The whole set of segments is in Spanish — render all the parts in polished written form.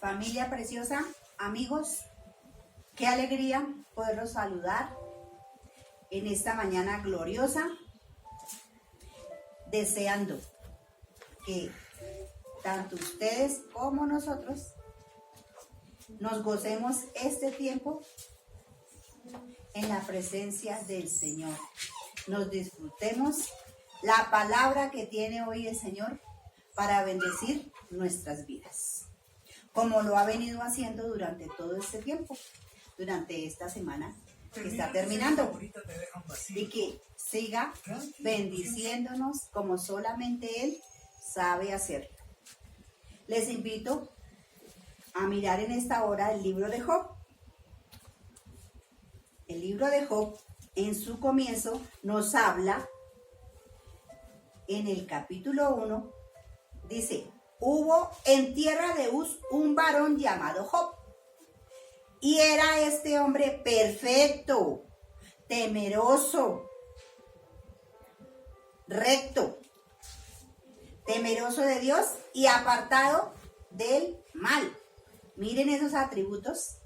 Familia preciosa, amigos, qué alegría poderlos saludar en esta mañana gloriosa, deseando que tanto ustedes como nosotros nos gocemos este tiempo en la presencia del Señor. Nos disfrutemos la palabra que tiene hoy el Señor para bendecir nuestras vidas, como lo ha venido haciendo durante todo este tiempo, durante esta semana que está terminando, y que siga bendiciéndonos como solamente Él sabe hacerlo. Les invito a mirar en esta hora el libro de Job. El libro de Job, en su comienzo, nos habla, en el capítulo 1, dice: hubo en tierra de Uz un varón llamado Job, y era este hombre perfecto, temeroso, recto, temeroso de Dios y apartado del mal. Miren esos atributos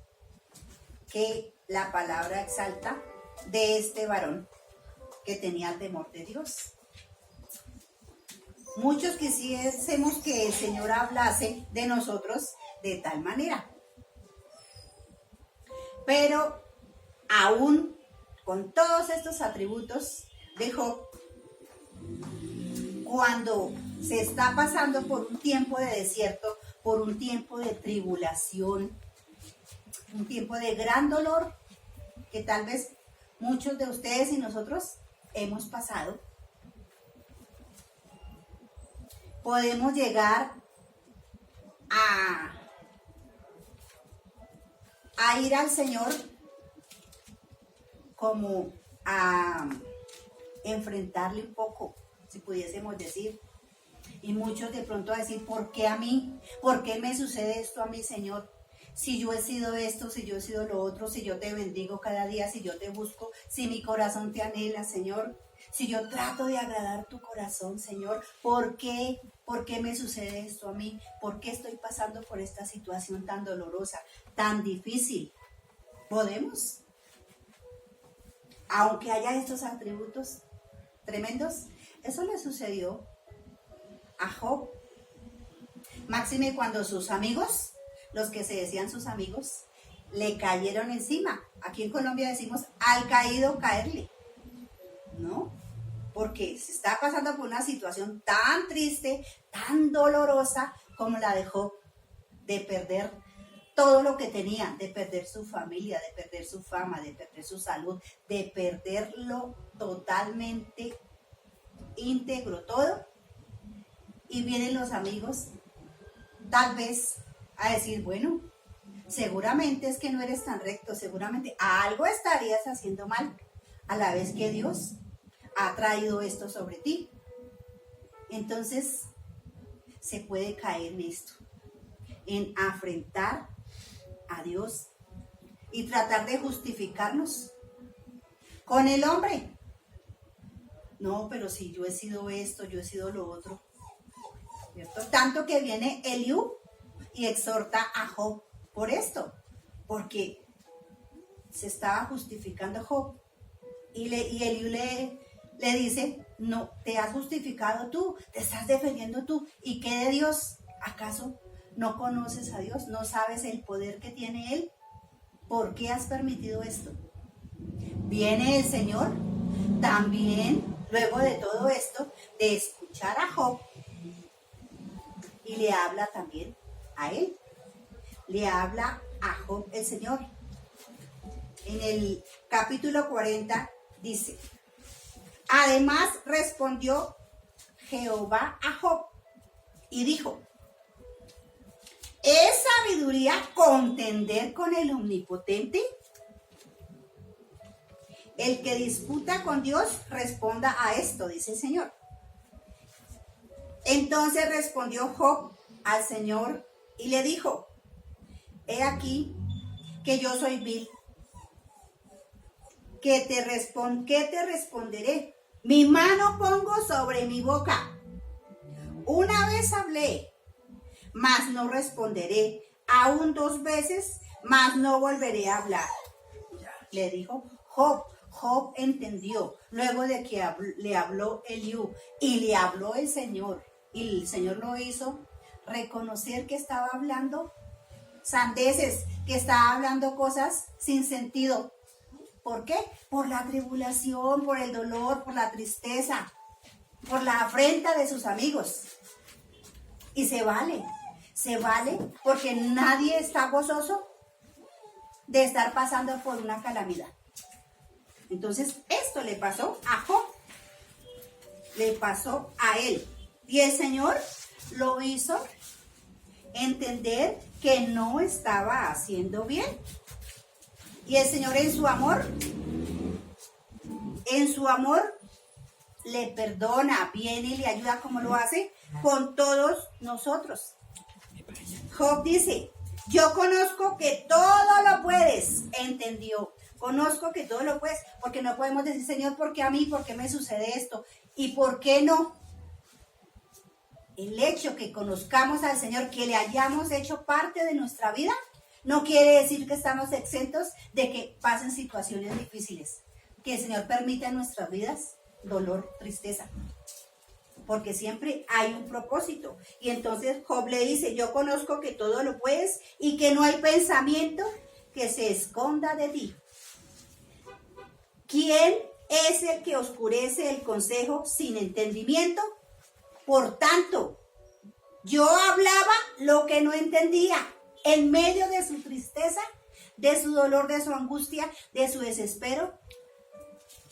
que la palabra exalta de este varón que tenía temor de Dios. Muchos quisiésemos que el Señor hablase de nosotros de tal manera, pero aún con todos estos atributos de Job, cuando se está pasando por un tiempo de desierto, por un tiempo de tribulación, un tiempo de gran dolor, que tal vez muchos de ustedes y nosotros hemos pasado, podemos llegar a ir al Señor como a enfrentarle un poco, si pudiésemos decir. Y muchos de pronto a decir: ¿por qué a mí? ¿Por qué me sucede esto a mí, Señor? Si yo he sido esto, si yo he sido lo otro, si yo te bendigo cada día, si yo te busco, si mi corazón te anhela, Señor, si yo trato de agradar tu corazón, Señor, ¿por qué? ¿Por qué me sucede esto a mí? ¿Por qué estoy pasando por esta situación tan dolorosa, tan difícil? ¿Podemos? Aunque haya estos atributos tremendos, eso le sucedió a Job. Máxime cuando sus amigos, los que se decían sus amigos, le cayeron encima. Aquí en Colombia decimos: al caído caerle, ¿no? Porque se está pasando por una situación tan triste, tan dolorosa como la de Job, de perder todo lo que tenía, de perder su familia, de perder su fama, de perder su salud, de perderlo totalmente íntegro todo. Y vienen los amigos, tal vez, a decir: bueno, seguramente es que no eres tan recto, seguramente algo estarías haciendo mal, a la vez que Dios ha traído esto sobre ti. Entonces, se puede caer en esto, en afrentar a Dios y tratar de justificarnos con el hombre. No, pero si yo he sido esto, yo he sido lo otro, ¿cierto? Tanto que viene Eliú y exhorta a Job por esto, porque se estaba justificando Job, y Eliú le dice: no, te has justificado tú, te estás defendiendo tú, ¿y qué de Dios? ¿Acaso no conoces a Dios? ¿No sabes el poder que tiene Él? ¿Por qué has permitido esto? Viene el Señor también, luego de todo esto, de escuchar a Job, y le habla también a él. Le habla a Job el Señor. En el capítulo 40 dice: además respondió Jehová a Job y dijo: ¿es sabiduría contender con el Omnipotente? El que disputa con Dios responda a esto, dice el Señor. Entonces respondió Job al Señor y le dijo: he aquí que yo soy vil. ¿Qué te responderé? Mi mano pongo sobre mi boca. Una vez hablé, mas no responderé. aún 2 veces, mas no volveré a hablar. Le dijo Job. Job entendió, luego de que le habló Eliú y le habló el Señor, y el Señor lo hizo reconocer que estaba hablando sandeces, que estaba hablando cosas sin sentido. ¿Por qué? Por la tribulación, por el dolor, por la tristeza, por la afrenta de sus amigos. Y se vale, porque nadie está gozoso de estar pasando por una calamidad. Entonces, esto le pasó a Job, le pasó a él. Y el Señor lo hizo entender que no estaba haciendo bien. Y el Señor en su amor, le perdona, viene y le ayuda como lo hace con todos nosotros. Job dice, yo conozco que todo lo puedes, entendió. Conozco que todo lo puedes, porque no podemos decir, Señor, ¿por qué a mí? ¿Por qué me sucede esto? ¿Y por qué no? El hecho que conozcamos al Señor, que le hayamos hecho parte de nuestra vida, no quiere decir que estamos exentos de que pasen situaciones difíciles. Que el Señor permita en nuestras vidas dolor, tristeza. Porque siempre hay un propósito. Y entonces Job le dice, yo conozco que todo lo puedes y que no hay pensamiento que se esconda de ti. ¿Quién es el que oscurece el consejo sin entendimiento? Por tanto, yo hablaba lo que no entendía. En medio de su tristeza, de su dolor, de su angustia, de su desespero,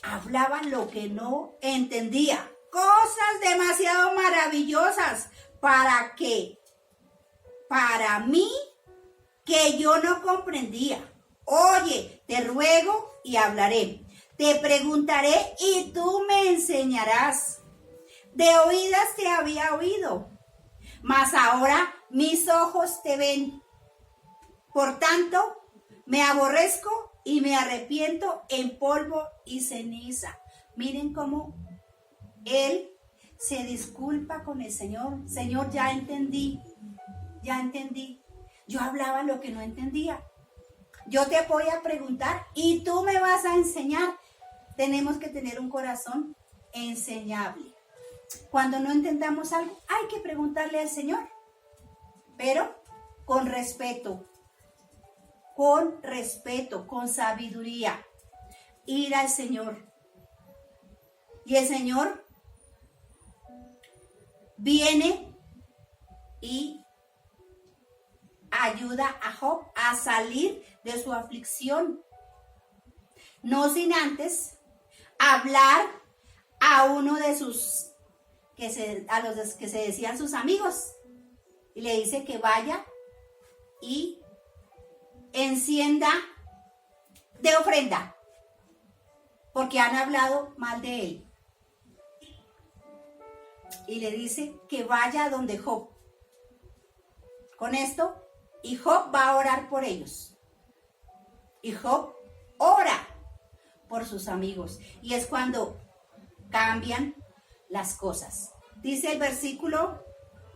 hablaba lo que no entendía. Cosas demasiado maravillosas para mí, que yo no comprendía. Oye, te ruego y hablaré. Te preguntaré y tú me enseñarás. De oídas te había oído, mas ahora mis ojos te ven. Por tanto, me aborrezco y me arrepiento en polvo y ceniza. Miren cómo él se disculpa con el Señor. Señor, ya entendí. Yo hablaba lo que no entendía. Yo te voy a preguntar y tú me vas a enseñar. Tenemos que tener un corazón enseñable. Cuando no entendamos algo, hay que preguntarle al Señor, pero con respeto, con sabiduría, ir al Señor. Y el Señor viene y ayuda a Job a salir de su aflicción, no sin antes hablar a uno de sus a los que se decían sus amigos, y le dice que vaya y encienda de ofrenda, porque han hablado mal de él. Y le dice que vaya donde Job. Con esto, y Job va a orar por ellos. Y Job ora por sus amigos. Y es cuando cambian las cosas. Dice el versículo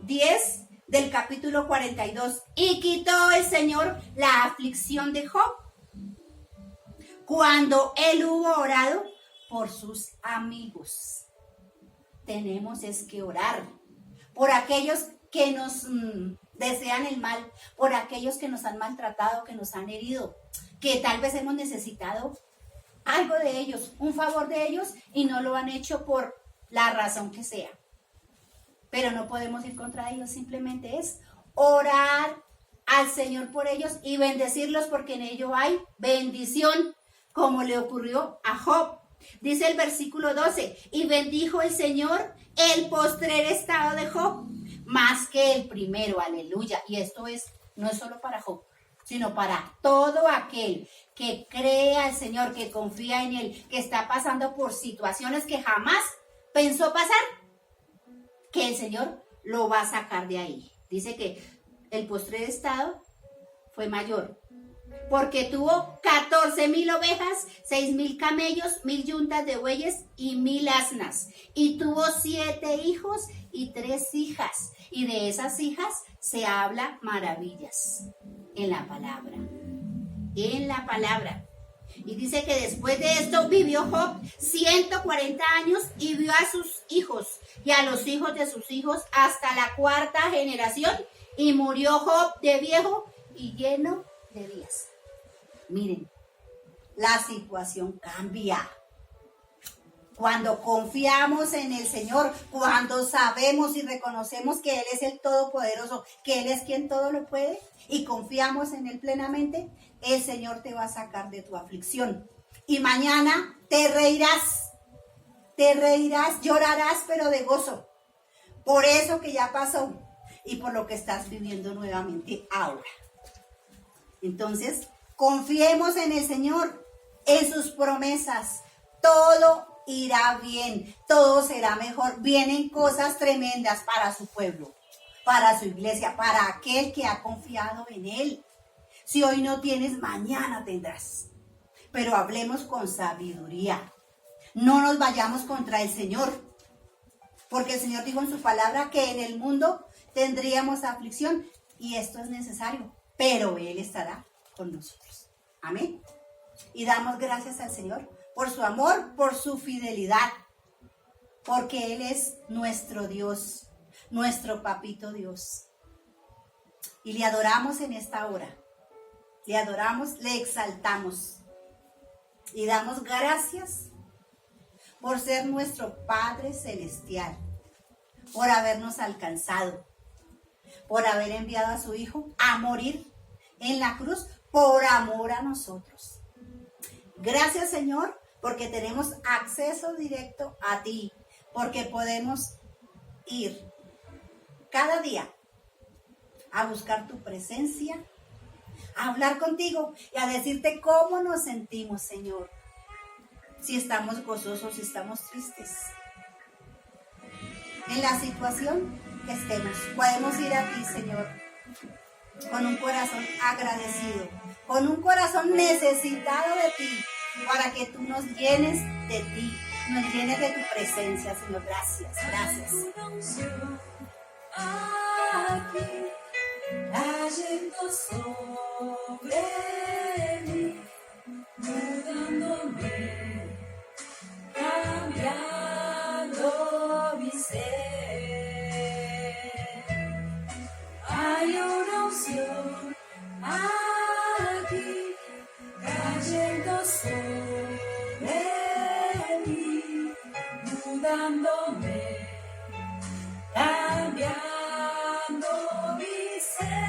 10 del capítulo 42. Y quitó el Señor la aflicción de Job cuando él hubo orado por sus amigos. Tenemos es que orar por aquellos que nos desean el mal, por aquellos que nos han maltratado, que nos han herido, que tal vez hemos necesitado algo de ellos, un favor de ellos, y no lo han hecho por la razón que sea. Pero no podemos ir contra ellos, simplemente es orar al Señor por ellos y bendecirlos, porque en ello hay bendición, como le ocurrió a Job. Dice el versículo 12, y bendijo el Señor el postrer estado de Job, más que el primero, aleluya. Y esto no es solo para Job, sino para todo aquel que cree al Señor, que confía en Él, que está pasando por situaciones que jamás pensó pasar, que el Señor lo va a sacar de ahí. Dice que el postrer estado fue mayor, porque tuvo 14,000 ovejas, 6,000 camellos, 1,000 yuntas de bueyes y 1,000 asnas. Y tuvo 7 hijos y 3 hijas. Y de esas hijas se habla maravillas en la palabra. En la palabra. Y dice que después de esto vivió Job 140 años y vio a sus hijos y a los hijos de sus hijos hasta la 4ª generación. Y murió Job de viejo y lleno de días. Miren, la situación cambia. Cuando confiamos en el Señor, cuando sabemos y reconocemos que Él es el Todopoderoso, que Él es quien todo lo puede, y confiamos en Él plenamente, el Señor te va a sacar de tu aflicción. Y mañana te reirás, llorarás, pero de gozo, por eso que ya pasó y por lo que estás viviendo nuevamente ahora. Entonces, confiemos en el Señor, en sus promesas. Todo irá bien, todo será mejor. Vienen cosas tremendas para su pueblo, para su iglesia, para aquel que ha confiado en Él. Si hoy no tienes, mañana tendrás. Pero hablemos con sabiduría. No nos vayamos contra el Señor, porque el Señor dijo en su palabra que en el mundo tendríamos aflicción, y esto es necesario, pero Él estará con nosotros. Amén. Y damos gracias al Señor por su amor, por su fidelidad, porque Él es nuestro Dios, nuestro papito Dios. Y le adoramos en esta hora. Le adoramos, le exaltamos. Y damos gracias por ser nuestro Padre Celestial, por habernos alcanzado, por haber enviado a su Hijo a morir en la cruz por amor a nosotros. Gracias, Señor, porque tenemos acceso directo a ti, porque podemos ir cada día a buscar tu presencia, a hablar contigo y a decirte cómo nos sentimos, Señor. Si estamos gozosos, si estamos tristes. En la situación que estemos, podemos ir a ti, Señor, con un corazón agradecido, con un corazón necesitado de ti, para que tú nos llenes de ti, nos llenes de tu presencia, Señor. Gracias, gracias. Aquí, cayendo sobre mí, mudándome, cambiando mi ser. Hay una unción aquí, cayendo sobre mí, mudándome, cambiando mi ser.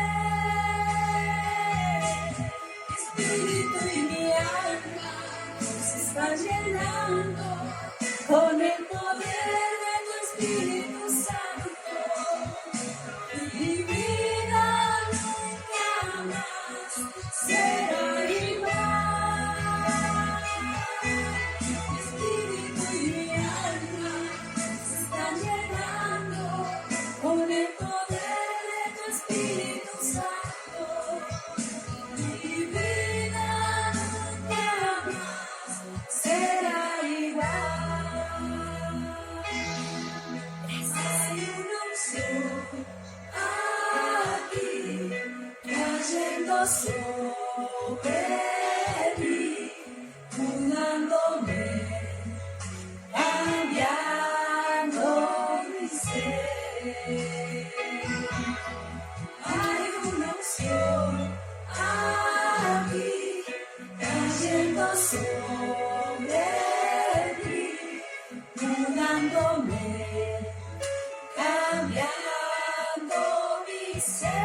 Espíritu y mi alma se están llenando con el poder de tu Espíritu Santo. Mi vida nunca más será igual. Mi espíritu y mi alma se están llenando con el poder de tu Espíritu Santo. Mi vida nunca más será igual. Hay una unción aquí, cayendo sobre mí, mudándome, cambiando mi ser. Hay una unción aquí, cayendo sobre mí, mudándome, cambiando mi ser.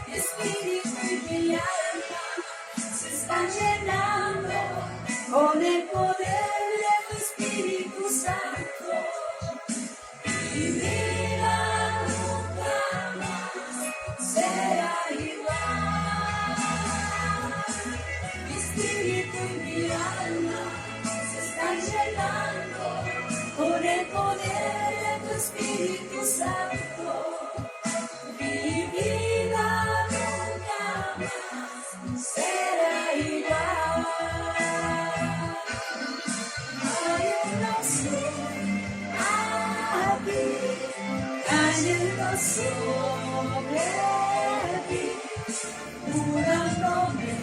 Mi espíritu y mi alma se están llenando con el poder de tu Espíritu Santo. Mi vida nunca más será igual. Mi espíritu y mi alma se están llenando con el poder de tu Espíritu Santo. Mi vida nunca cayendo sobre mí, mudándome,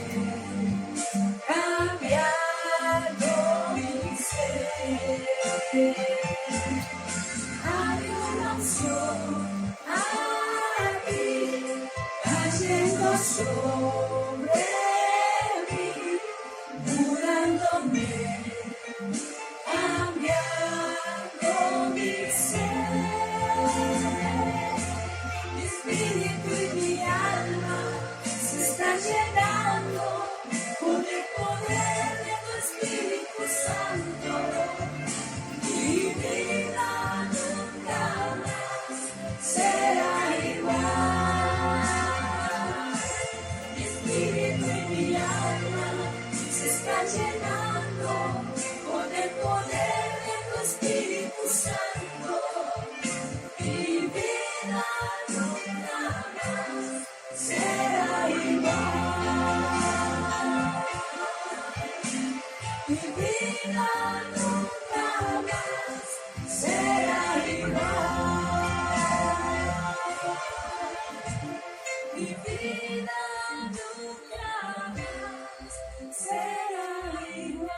cambiando mi ser. Hay una unción aquí, cayendo sobre mí, mudándome, cambiando mi ser. Mi espíritu y mi alma se están llenando con el poder de tu Espíritu Santo. Mi vida nunca más será igual. Mi espíritu y mi alma se están llenando con el poder de tu Espíritu Santo. Mi vida nunca más será igual. Mi vida nunca más será igual. Mi vida nunca más será igual.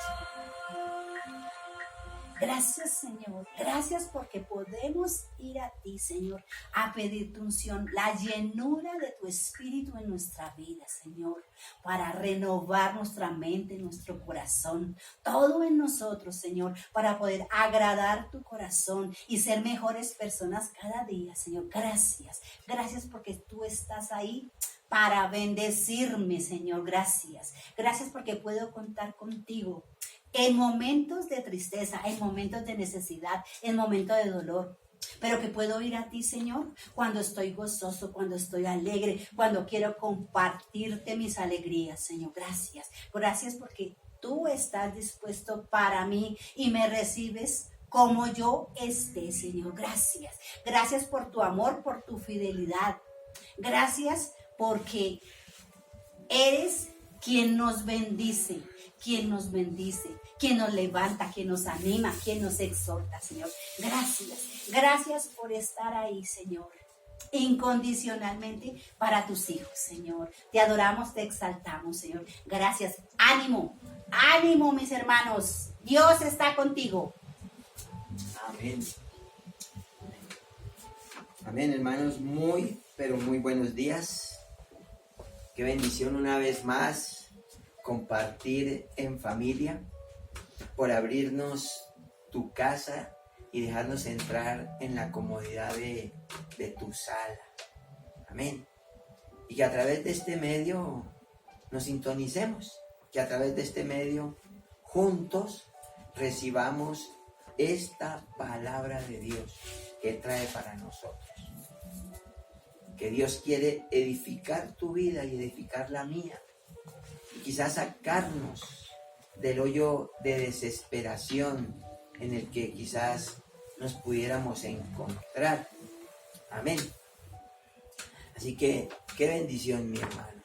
Gracias, Señor. Gracias porque podemos ir a ti, Señor, a pedir tu unción, la llenura de tu Espíritu en nuestra vida, Señor, para renovar nuestra mente, nuestro corazón, todo en nosotros, Señor, para poder agradar tu corazón y ser mejores personas cada día, Señor. Gracias. Gracias porque tú estás ahí para bendecirme, Señor. Gracias. Gracias porque puedo contar contigo en momentos de tristeza, en momentos de necesidad, en momentos de dolor. Pero que puedo ir a ti, Señor, cuando estoy gozoso, cuando estoy alegre, cuando quiero compartirte mis alegrías, Señor. Gracias. Gracias porque tú estás dispuesto para mí y me recibes como yo esté, Señor. Gracias. Gracias por tu amor, por tu fidelidad. Gracias porque eres quien nos bendice, quien nos levanta, quien nos anima, quien nos exhorta, Señor. Gracias, gracias por estar ahí, Señor, incondicionalmente para tus hijos, Señor. Te adoramos, te exaltamos, Señor. Gracias. Ánimo, ánimo, mis hermanos. Dios está contigo. Amén. Amén, hermanos. Muy, pero muy buenos días. Qué bendición una vez más compartir en familia, por abrirnos tu casa y dejarnos entrar en la comodidad de tu sala. Amén. Y que a través de este medio nos sintonicemos, que a través de este medio juntos recibamos esta palabra de Dios que trae para nosotros. Que Dios quiere edificar tu vida y edificar la mía. Y quizás sacarnos del hoyo de desesperación en el que quizás nos pudiéramos encontrar. Amén. Así que, qué bendición, mi hermano.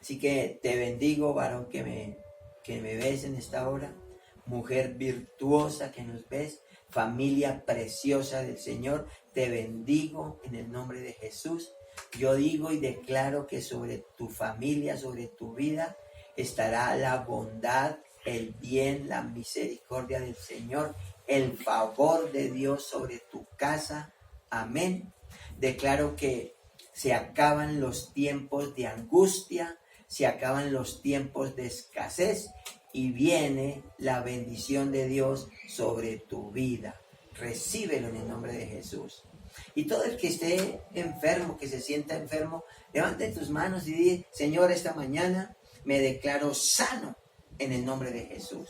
Así que te bendigo, varón que me ves en esta hora. Mujer virtuosa que nos ves. Familia preciosa del Señor. Te bendigo en el nombre de Jesús. Yo digo y declaro que sobre tu familia, sobre tu vida, estará la bondad, el bien, la misericordia del Señor, el favor de Dios sobre tu casa. Amén. Declaro que se acaban los tiempos de angustia, se acaban los tiempos de escasez y viene la bendición de Dios sobre tu vida. Recíbelo en el nombre de Jesús. Y todo el que esté enfermo, que se sienta enfermo, levante tus manos y di: Señor, esta mañana me declaro sano en el nombre de Jesús.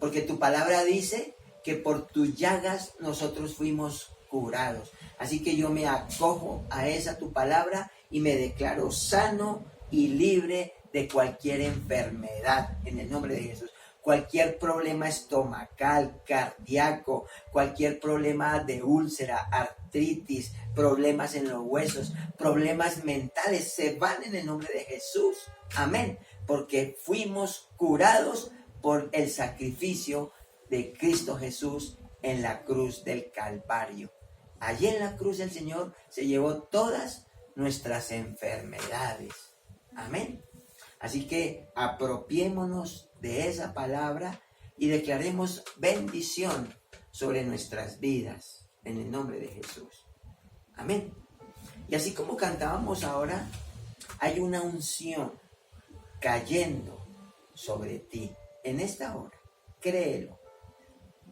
Porque tu palabra dice que por tus llagas nosotros fuimos curados. Así que yo me acojo a esa tu palabra y me declaro sano y libre de cualquier enfermedad en el nombre de Jesús. Cualquier problema estomacal, cardíaco, cualquier problema de úlcera, artritis, problemas en los huesos, problemas mentales, se van en el nombre de Jesús. Amén. Porque fuimos curados por el sacrificio de Cristo Jesús en la cruz del Calvario. Allí en la cruz el Señor se llevó todas nuestras enfermedades. Amén. Así que apropiémonos de esa palabra y declaremos bendición sobre nuestras vidas en el nombre de Jesús. Amén. Y así como cantábamos ahora, hay una unción cayendo sobre ti en esta hora. Créelo.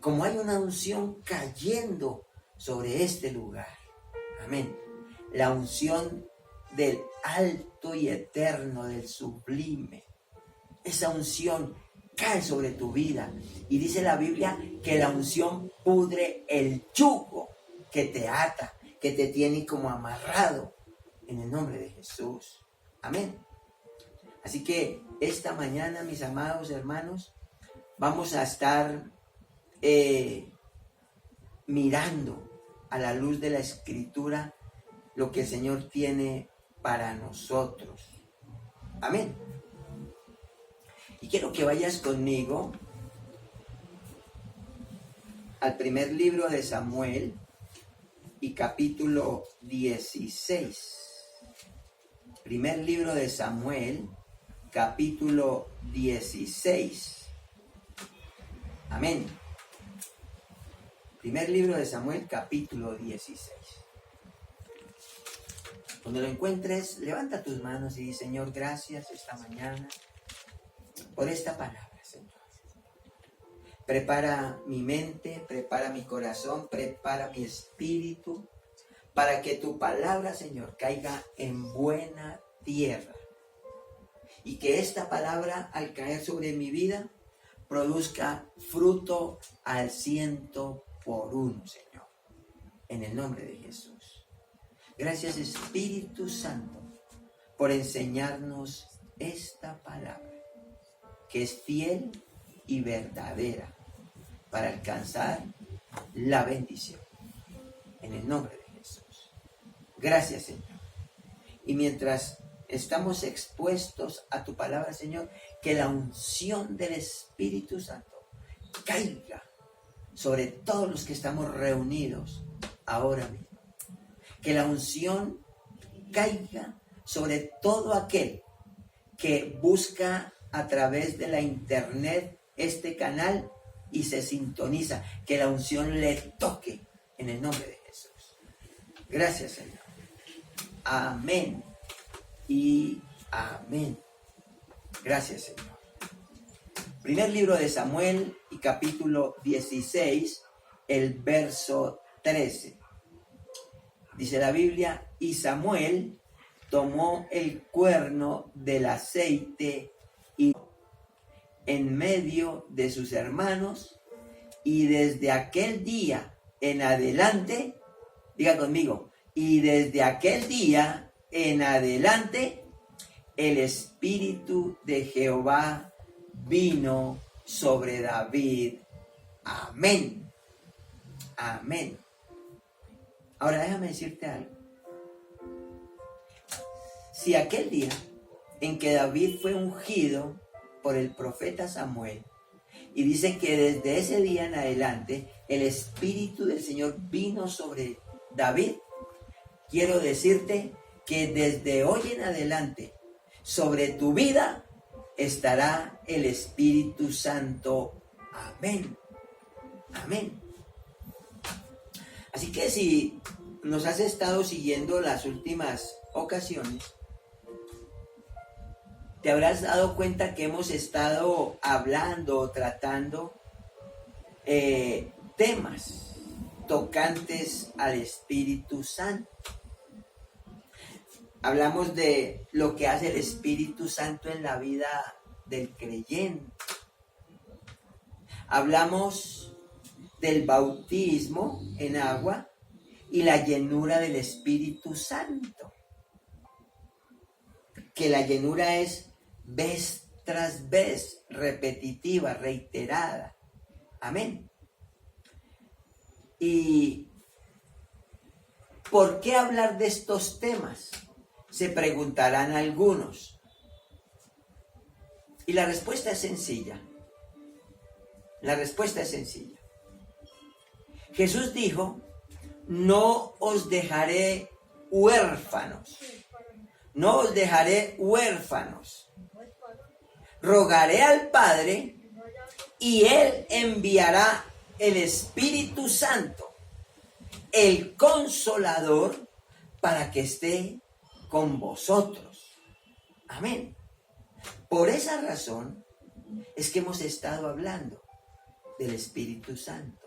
Como hay una unción cayendo sobre este lugar. Amén. La unción del alto y eterno, del sublime. Esa unción cae sobre tu vida. Y dice la Biblia que la unción pudre el yugo que te ata, que te tiene como amarrado. En el nombre de Jesús. Amén. Así que esta mañana, mis amados hermanos, vamos a estar mirando a la luz de la Escritura lo que el Señor tiene para nosotros. Amén. Y quiero que vayas conmigo al primer libro de Samuel y capítulo 16. Primer libro de Samuel, capítulo 16. Amén. Primer libro de Samuel, capítulo 16. Cuando lo encuentres, levanta tus manos y di: Señor, gracias esta mañana por esta palabra, Señor. Prepara mi mente, prepara mi corazón, prepara mi espíritu, para que tu palabra, Señor, caiga en buena tierra. Y que esta palabra, al caer sobre mi vida, produzca fruto al 100 por 1, Señor. En el nombre de Jesús. Gracias, Espíritu Santo, por enseñarnos esta palabra, que es fiel y verdadera para alcanzar la bendición. En el nombre de Jesús. Gracias, Señor. Y mientras estamos expuestos a tu palabra, Señor, que la unción del Espíritu Santo caiga sobre todos los que estamos reunidos ahora mismo. Que la unción caiga sobre todo aquel que busca a través de la internet este canal y se sintoniza. Que la unción le toque en el nombre de Jesús. Gracias, Señor. Amén y amén. Gracias, Señor. Primer libro de Samuel y capítulo 16, el verso 13. Dice la Biblia: y Samuel tomó el cuerno del aceite y en medio de sus hermanos, y desde aquel día en adelante, diga conmigo, y desde aquel día en adelante, el Espíritu de Jehová vino sobre David. Amén. Amén. Ahora déjame decirte algo. Si aquel día en que David fue ungido por el profeta Samuel, y dice que desde ese día en adelante el Espíritu del Señor vino sobre David, quiero decirte que desde hoy en adelante sobre tu vida estará el Espíritu Santo. Amén. Amén. Así que si nos has estado siguiendo las últimas ocasiones, te habrás dado cuenta que hemos estado hablando, tratando temas tocantes al Espíritu Santo. Hablamos de lo que hace el Espíritu Santo en la vida del creyente. Hablamos del bautismo en agua y la llenura del Espíritu Santo. Que la llenura es vez tras vez, repetitiva, reiterada. Amén. ¿Y por qué hablar de estos temas? Se preguntarán algunos. Y la respuesta es sencilla. La respuesta es sencilla. Jesús dijo: no os dejaré huérfanos. No os dejaré huérfanos. Rogaré al Padre y Él enviará el Espíritu Santo, el Consolador, para que esté con vosotros. Amén. Por esa razón es que hemos estado hablando del Espíritu Santo.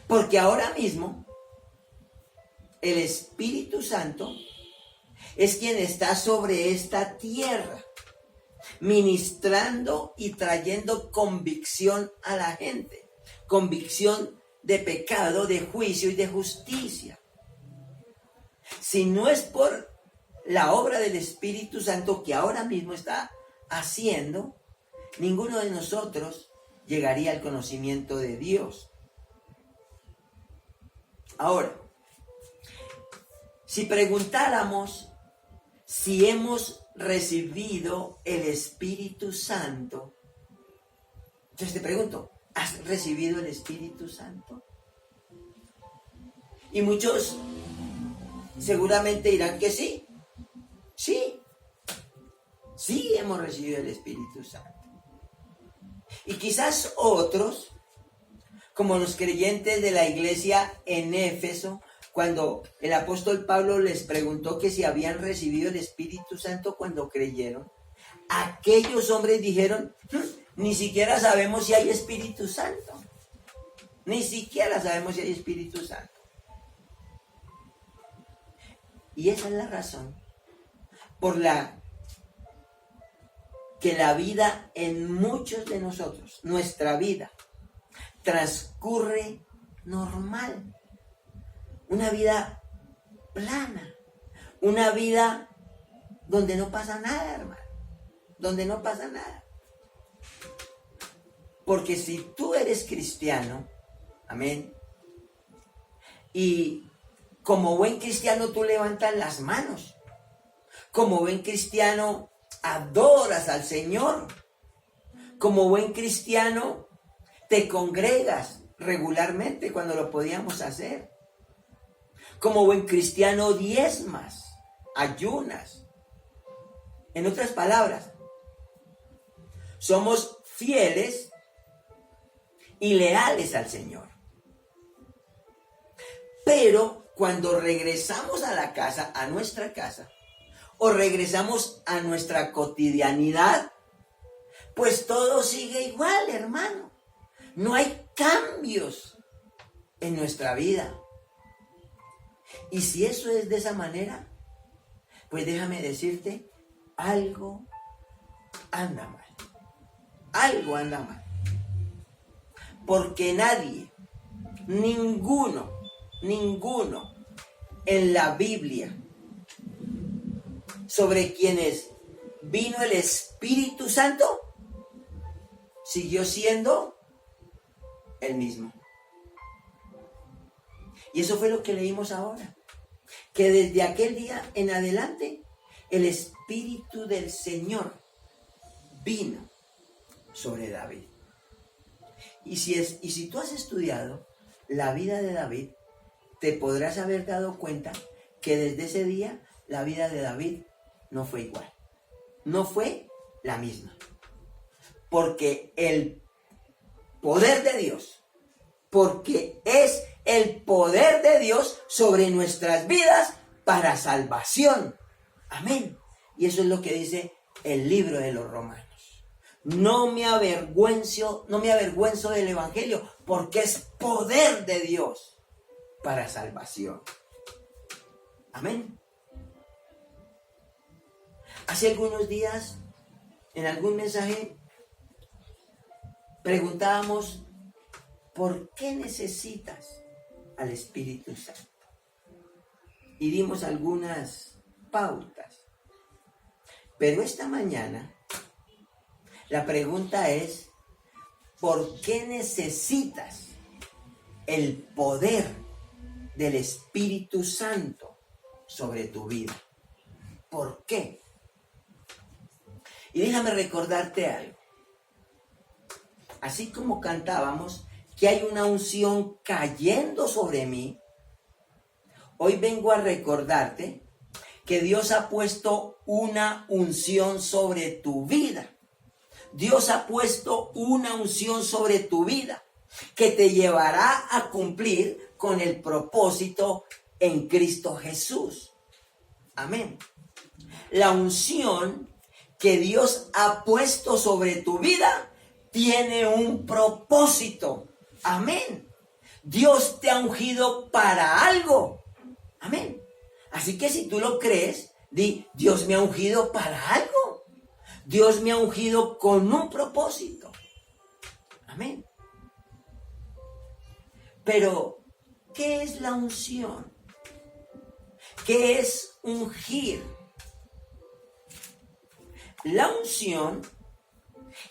Porque ahora mismo el Espíritu Santo es quien está sobre esta tierra, ministrando y trayendo convicción a la gente. Convicción de pecado, de juicio y de justicia. Si no es por la obra del Espíritu Santo que ahora mismo está haciendo, ninguno de nosotros llegaría al conocimiento de Dios. Ahora, si preguntáramos si hemos recibido el Espíritu Santo, entonces te pregunto, ¿has recibido el Espíritu Santo? Y muchos seguramente dirán que sí. Sí hemos recibido el Espíritu Santo. Y quizás otros, como los creyentes de la iglesia en Éfeso, cuando el apóstol Pablo les preguntó que si habían recibido el Espíritu Santo cuando creyeron, aquellos hombres dijeron, ni siquiera sabemos si hay Espíritu Santo. Ni siquiera sabemos si hay Espíritu Santo. Y esa es la razón por la que la vida en muchos de nosotros, nuestra vida, transcurre normal. Una vida plana. Una vida donde no pasa nada, hermano. Donde no pasa nada. Porque si tú eres cristiano, amén, y como buen cristiano tú levantas las manos, como buen cristiano adoras al Señor, como buen cristiano te congregas regularmente cuando lo podíamos hacer, como buen cristiano diezmas, ayunas. En otras palabras, somos fieles y leales al Señor. Pero cuando regresamos a la casa, a nuestra casa, o regresamos a nuestra cotidianidad, pues todo sigue igual, hermano. No hay cambios en nuestra vida. Y si eso es de esa manera, pues déjame decirte, algo anda mal. Algo anda mal. Porque nadie, ninguno en la Biblia sobre quienes vino el Espíritu Santo siguió siendo el mismo. Y eso fue lo que leímos ahora, que desde aquel día en adelante el Espíritu del Señor vino sobre David. Y si tú has estudiado la vida de David, te podrás haber dado cuenta que desde ese día la vida de David no fue igual. No fue la misma. Porque el poder de Dios, porque es el poder de Dios sobre nuestras vidas para salvación. Amén. Y eso es lo que dice el libro de los Romanos. No me avergüenzo del Evangelio, porque es poder de Dios para salvación. Amén. Hace algunos días, en algún mensaje, preguntábamos, ¿por qué necesitas al Espíritu Santo? Y dimos algunas pautas. Pero esta mañana, la pregunta es, ¿por qué necesitas el poder del Espíritu Santo sobre tu vida? ¿Por qué? Y déjame recordarte algo. Así como cantábamos que hay una unción cayendo sobre mí, hoy vengo a recordarte que Dios ha puesto una unción sobre tu vida. Dios ha puesto una unción sobre tu vida que te llevará a cumplir con el propósito en Cristo Jesús. Amén. La unción que Dios ha puesto sobre tu vida tiene un propósito. Amén. Dios te ha ungido para algo. Amén. Así que si tú lo crees, di, Dios me ha ungido para algo. Dios me ha ungido con un propósito. Amén. Pero, ¿qué es la unción? ¿Qué es ungir? La unción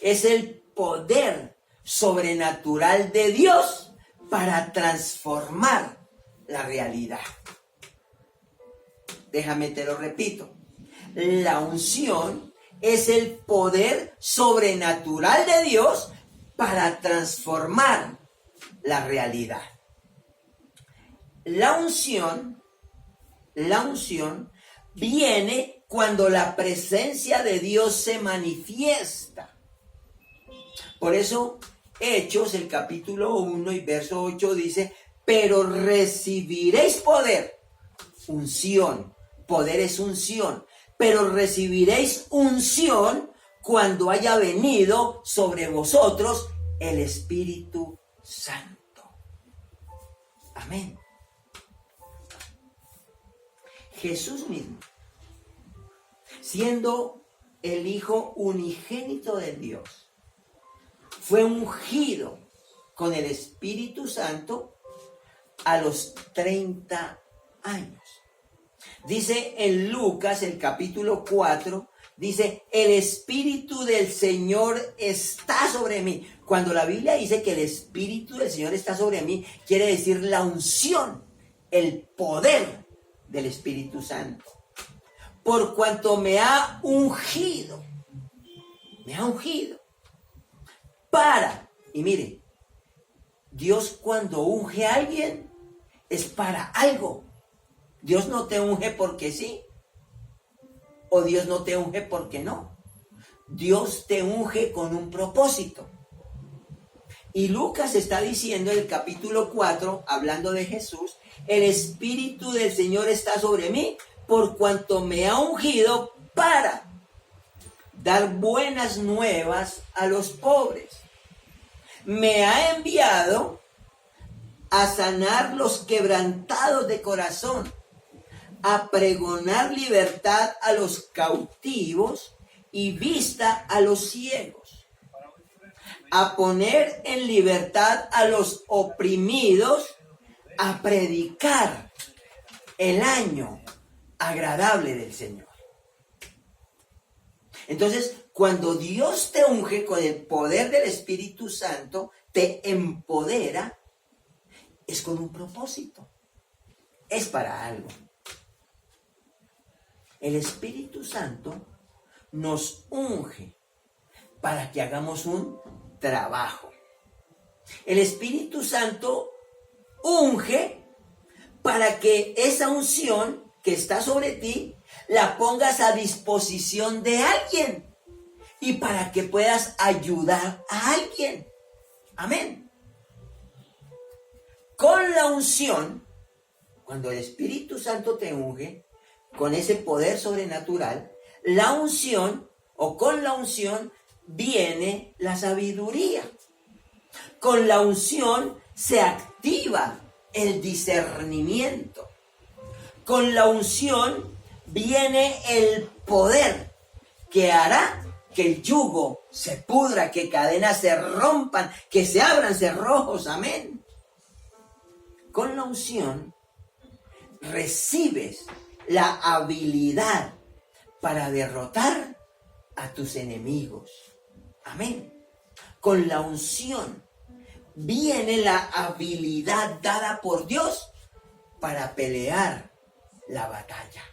es el poder sobrenatural de Dios para transformar la realidad. Déjame te lo repito. La unción es el poder sobrenatural de Dios para transformar la realidad. La unción viene cuando la presencia de Dios se manifiesta. Por eso, Hechos, el capítulo 1 y verso 8 dice, pero recibiréis poder. Unción, poder es unción. Pero recibiréis unción cuando haya venido sobre vosotros el Espíritu Santo. Amén. Jesús mismo, siendo el Hijo unigénito de Dios, fue ungido con el Espíritu Santo a los 30 años. Dice en Lucas, el capítulo 4, dice, el Espíritu del Señor está sobre mí. Cuando la Biblia dice que el Espíritu del Señor está sobre mí, quiere decir la unción, el poder del Espíritu Santo. Por cuanto me ha ungido para, y mire, Dios cuando unge a alguien es para algo. Dios no te unge porque sí, o Dios no te unge porque no. Dios te unge con un propósito. Y Lucas está diciendo en el capítulo 4, hablando de Jesús, el Espíritu del Señor está sobre mí, por cuanto me ha ungido para dar buenas nuevas a los pobres. Me ha enviado a sanar los quebrantados de corazón, a pregonar libertad a los cautivos y vista a los ciegos, a poner en libertad a los oprimidos, a predicar el año agradable del Señor. Entonces, cuando Dios te unge con el poder del Espíritu Santo, te empodera, es con un propósito, es para algo. El Espíritu Santo nos unge para que hagamos un trabajo. El Espíritu Santo unge para que esa unción que está sobre ti la pongas a disposición de alguien y para que puedas ayudar a alguien. Amén. Con la unción, cuando el Espíritu Santo te unge, con ese poder sobrenatural, la unción o con la unción viene la sabiduría. Con la unción se activa el discernimiento. Con la unción viene el poder que hará que el yugo se pudra, que cadenas se rompan, que se abran cerrojos. Amén. Con la unción recibes la habilidad para derrotar a tus enemigos. Amén. Con la unción viene la habilidad dada por Dios para pelear la batalla.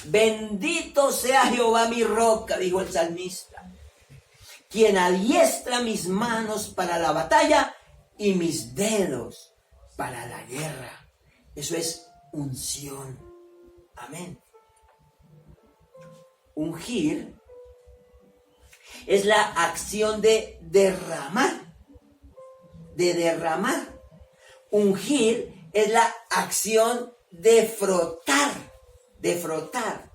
Bendito sea Jehová mi roca, dijo el salmista, quien adiestra mis manos para la batalla y mis dedos para la guerra. Eso es unción. Amén. Ungir es la acción de derramar. De derramar. Ungir es la acción de frotar. De frotar.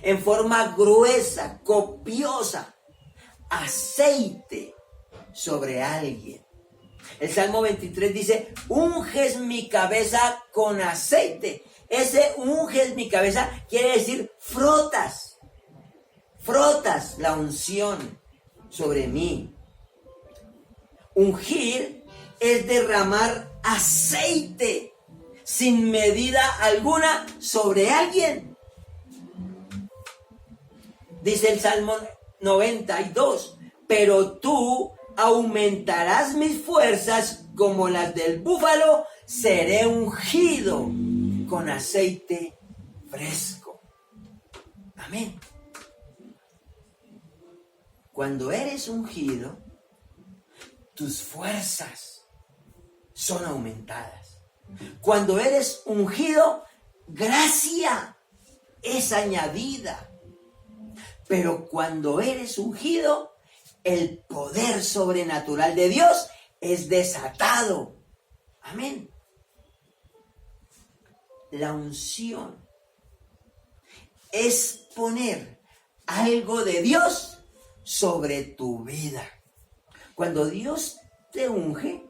En forma gruesa, copiosa, aceite sobre alguien. El Salmo 23 dice, unges mi cabeza con aceite. Ese unges mi cabeza quiere decir frotas. Frotas la unción sobre mí. Ungir es derramar aceite sin medida alguna sobre alguien. Dice el Salmo 92, pero tú aumentarás mis fuerzas como las del búfalo, seré ungido con aceite fresco. Amén. Cuando eres ungido, tus fuerzas son aumentadas. Cuando eres ungido, gracia es añadida. Pero cuando eres ungido, el poder sobrenatural de Dios es desatado. Amén. La unción es poner algo de Dios sobre tu vida. Cuando Dios te unge,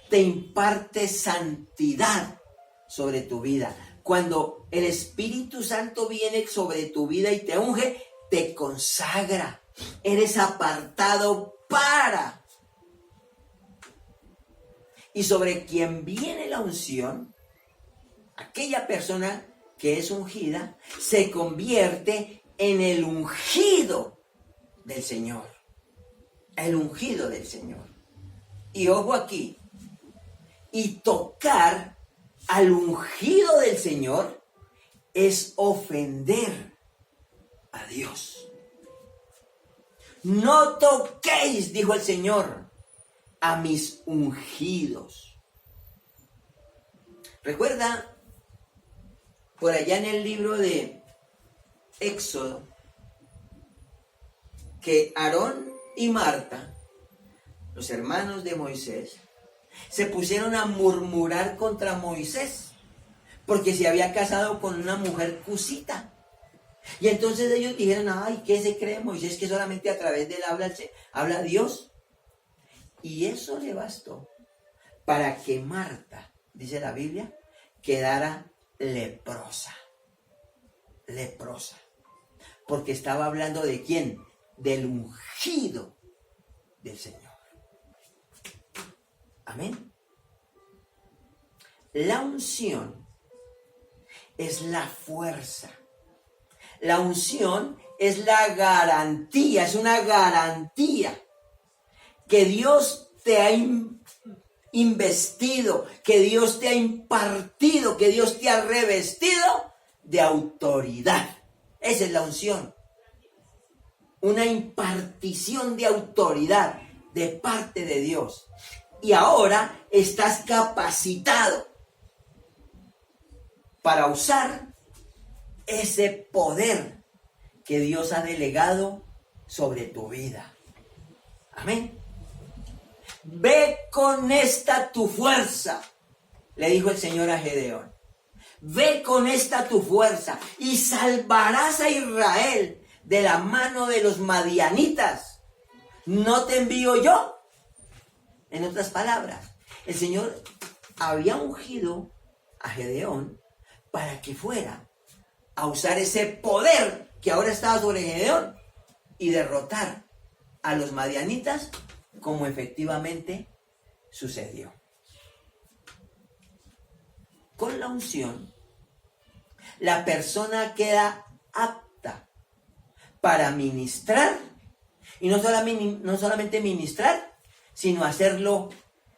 te imparte santidad sobre tu vida. Cuando el Espíritu Santo viene sobre tu vida y te unge, te consagra. Eres apartado para. Y sobre quien viene la unción, aquella persona que es ungida, se convierte en el ungido del Señor. El ungido del Señor. Y ojo aquí. Y tocar al ungido del Señor es ofender a Dios. No toquéis, dijo el Señor, a mis ungidos. Recuerda, por allá en el libro de Éxodo, que Aarón y Marta, los hermanos de Moisés, se pusieron a murmurar contra Moisés, porque se había casado con una mujer cusita. Y entonces ellos dijeron, ay, ¿qué se cree Moisés? Que solamente a través de él habla Dios. Y eso le bastó para que Marta, dice la Biblia, quedara leprosa. Leprosa. Porque estaba hablando de quién? Del ungido del Señor. Amén. La unción es la fuerza. La unción es la garantía, es una garantía que Dios te ha investido, que Dios te ha impartido, que Dios te ha revestido de autoridad. Esa es la unción. Una impartición de autoridad de parte de Dios. Y ahora estás capacitado para usar ese poder que Dios ha delegado sobre tu vida. Amén. Ve con esta tu fuerza, le dijo el Señor a Gedeón. Ve con esta tu fuerza y salvarás a Israel de la mano de los madianitas. ¿No te envío yo? En otras palabras, el Señor había ungido a Gedeón para que fuera a usar ese poder que ahora estaba sobre Gedeón y derrotar a los madianitas, como efectivamente sucedió. Con la unción, la persona queda apta para ministrar, y no solamente ministrar, sino hacerlo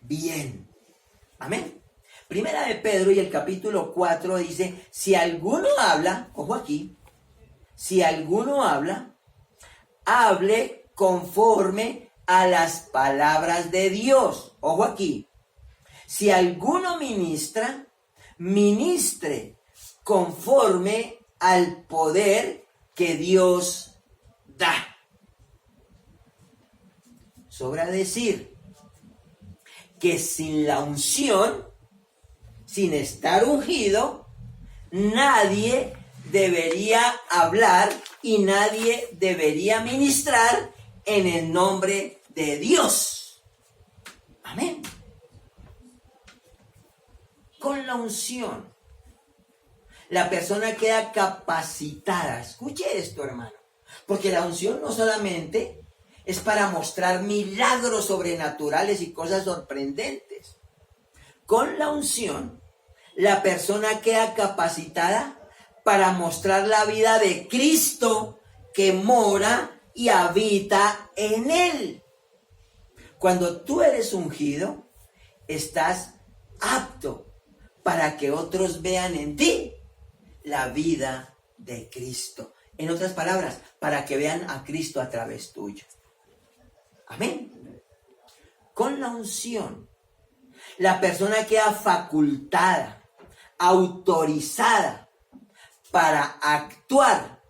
bien. Amén. Primera de Pedro y el capítulo 4 dice, si alguno habla, ojo aquí, si alguno habla, hable conforme a las palabras de Dios. Ojo aquí. Si alguno ministra, ministre conforme al poder que Dios da. Sobra decir que sin la unción, sin estar ungido, nadie debería hablar y nadie debería ministrar en el nombre de Dios. Amén. Con la unción, la persona queda capacitada. Escuche esto, hermano. Porque la unción no solamente es para mostrar milagros sobrenaturales y cosas sorprendentes. Con la unción, la persona queda capacitada para mostrar la vida de Cristo que mora y habita en él. Cuando tú eres ungido, estás apto para que otros vean en ti la vida de Cristo. En otras palabras, para que vean a Cristo a través tuyo. Amén. Con la unción, la persona queda facultada, autorizada para actuar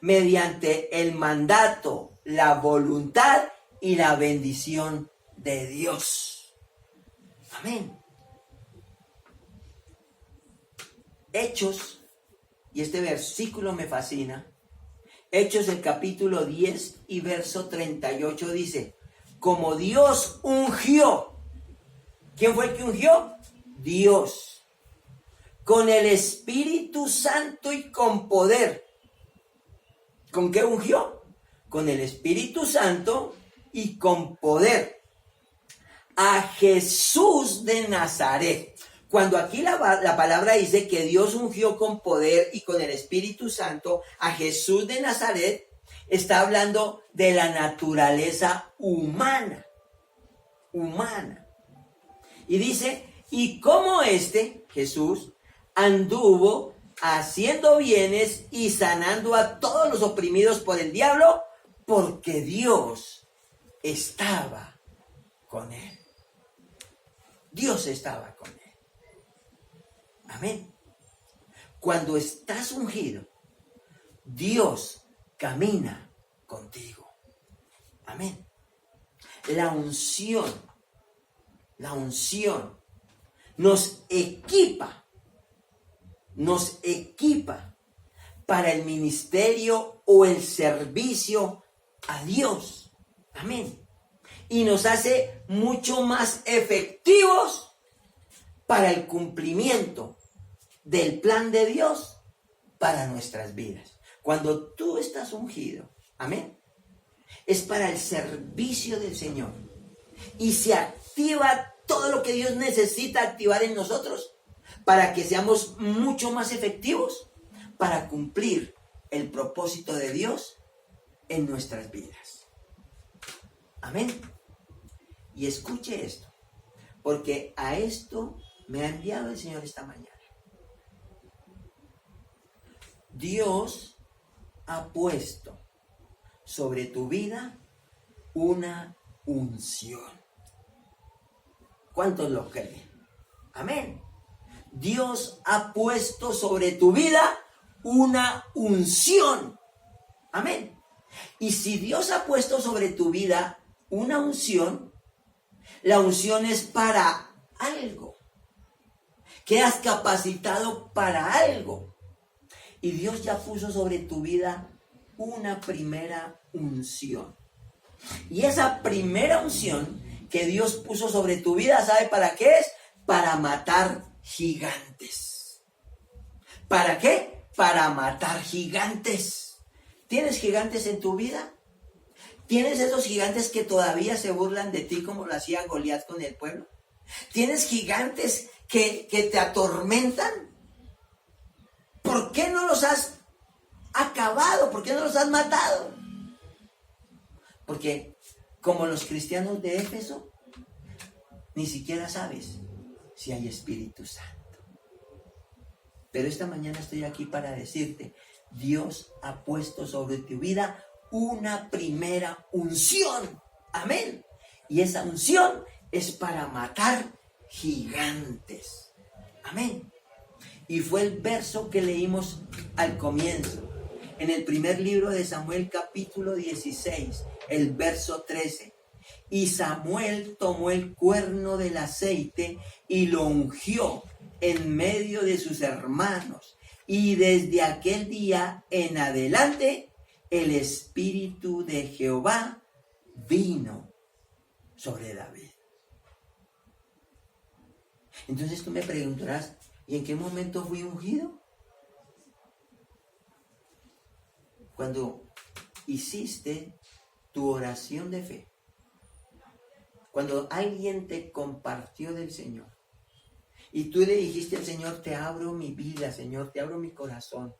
mediante el mandato, la voluntad y la bendición de Dios. Amén. Hechos, y este versículo me fascina, Hechos el capítulo 10 y verso 38 dice, como Dios ungió, ¿quién fue el que ungió? Dios, con el Espíritu Santo y con poder. ¿Con qué ungió? Con el Espíritu Santo y con poder. A Jesús de Nazaret. Cuando aquí la palabra dice que Dios ungió con poder y con el Espíritu Santo a Jesús de Nazaret, está hablando de la naturaleza humana. Y dice, y como Jesús, anduvo haciendo bienes y sanando a todos los oprimidos por el diablo, porque Dios estaba con él. Dios estaba con él. Amén. Cuando estás ungido, Dios camina contigo. Amén. La unción nos equipa para el ministerio o el servicio a Dios. Amén. Y nos hace mucho más efectivos para el cumplimiento del plan de Dios para nuestras vidas. Cuando tú estás ungido, amén, es para el servicio del Señor. Y se activa todo lo que Dios necesita activar en nosotros para que seamos mucho más efectivos para cumplir el propósito de Dios en nuestras vidas. Amén. Y escuche esto, porque a esto me ha enviado el Señor esta mañana. Dios ha puesto sobre tu vida una unción. ¿Cuántos lo creen? Amén. Dios ha puesto sobre tu vida una unción. Amén. Y si Dios ha puesto sobre tu vida una unción, la unción es para algo. Quedas capacitado para algo. Y Dios ya puso sobre tu vida una primera unción. Y esa primera unción que Dios puso sobre tu vida, ¿sabe para qué es? Para matar gigantes. ¿Para qué? Para matar gigantes. ¿Tienes gigantes en tu vida? ¿Tienes esos gigantes que todavía se burlan de ti como lo hacía Goliat con el pueblo? ¿Tienes gigantes que te atormentan? ¿Por qué no los has acabado? ¿Por qué no los has matado? Porque como los cristianos de Éfeso, ni siquiera sabes si hay Espíritu Santo. Pero esta mañana estoy aquí para decirte, Dios ha puesto sobre tu vida una primera unción. Amén. Y esa unción es para matar gigantes. Amén. Y fue el verso que leímos al comienzo. En el primer libro de Samuel, capítulo 16, el verso 13. Y Samuel tomó el cuerno del aceite y lo ungió en medio de sus hermanos. Y desde aquel día en adelante, el Espíritu de Jehová vino sobre David. Entonces tú me preguntarás, ¿y en qué momento fui ungido? Cuando hiciste tu oración de fe. Cuando alguien te compartió del Señor. Y tú le dijiste al Señor, te abro mi vida, Señor, te abro mi corazón.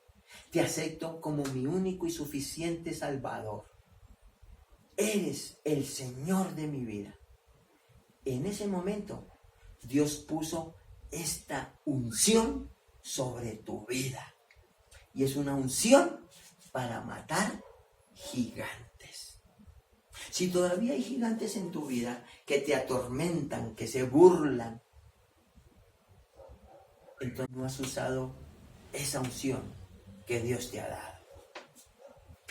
Te acepto como mi único y suficiente Salvador. Eres el Señor de mi vida. En ese momento, Dios puso esta unción sobre tu vida. Y es una unción para matar gigantes. Si todavía hay gigantes en tu vida que te atormentan, que se burlan, entonces no has usado esa unción que Dios te ha dado.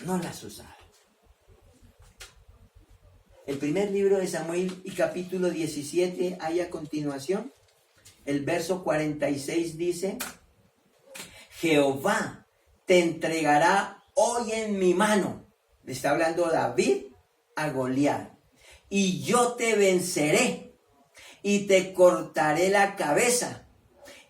No la has usado. El primer libro de Samuel y capítulo 17, hay a continuación, el verso 46 dice, Jehová te entregará hoy en mi mano. Le está hablando David a Goliat. Y yo te venceré y te cortaré la cabeza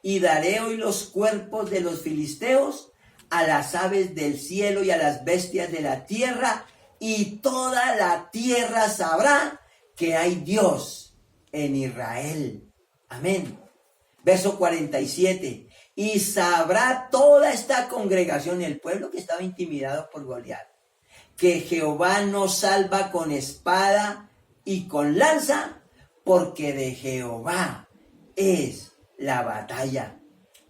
y daré hoy los cuerpos de los filisteos a las aves del cielo y a las bestias de la tierra, y toda la tierra sabrá que hay Dios en Israel. Amén. Verso 47. Y sabrá toda esta congregación, el pueblo que estaba intimidado por Goliat, que Jehová nos salva con espada y con lanza, porque de Jehová es la batalla.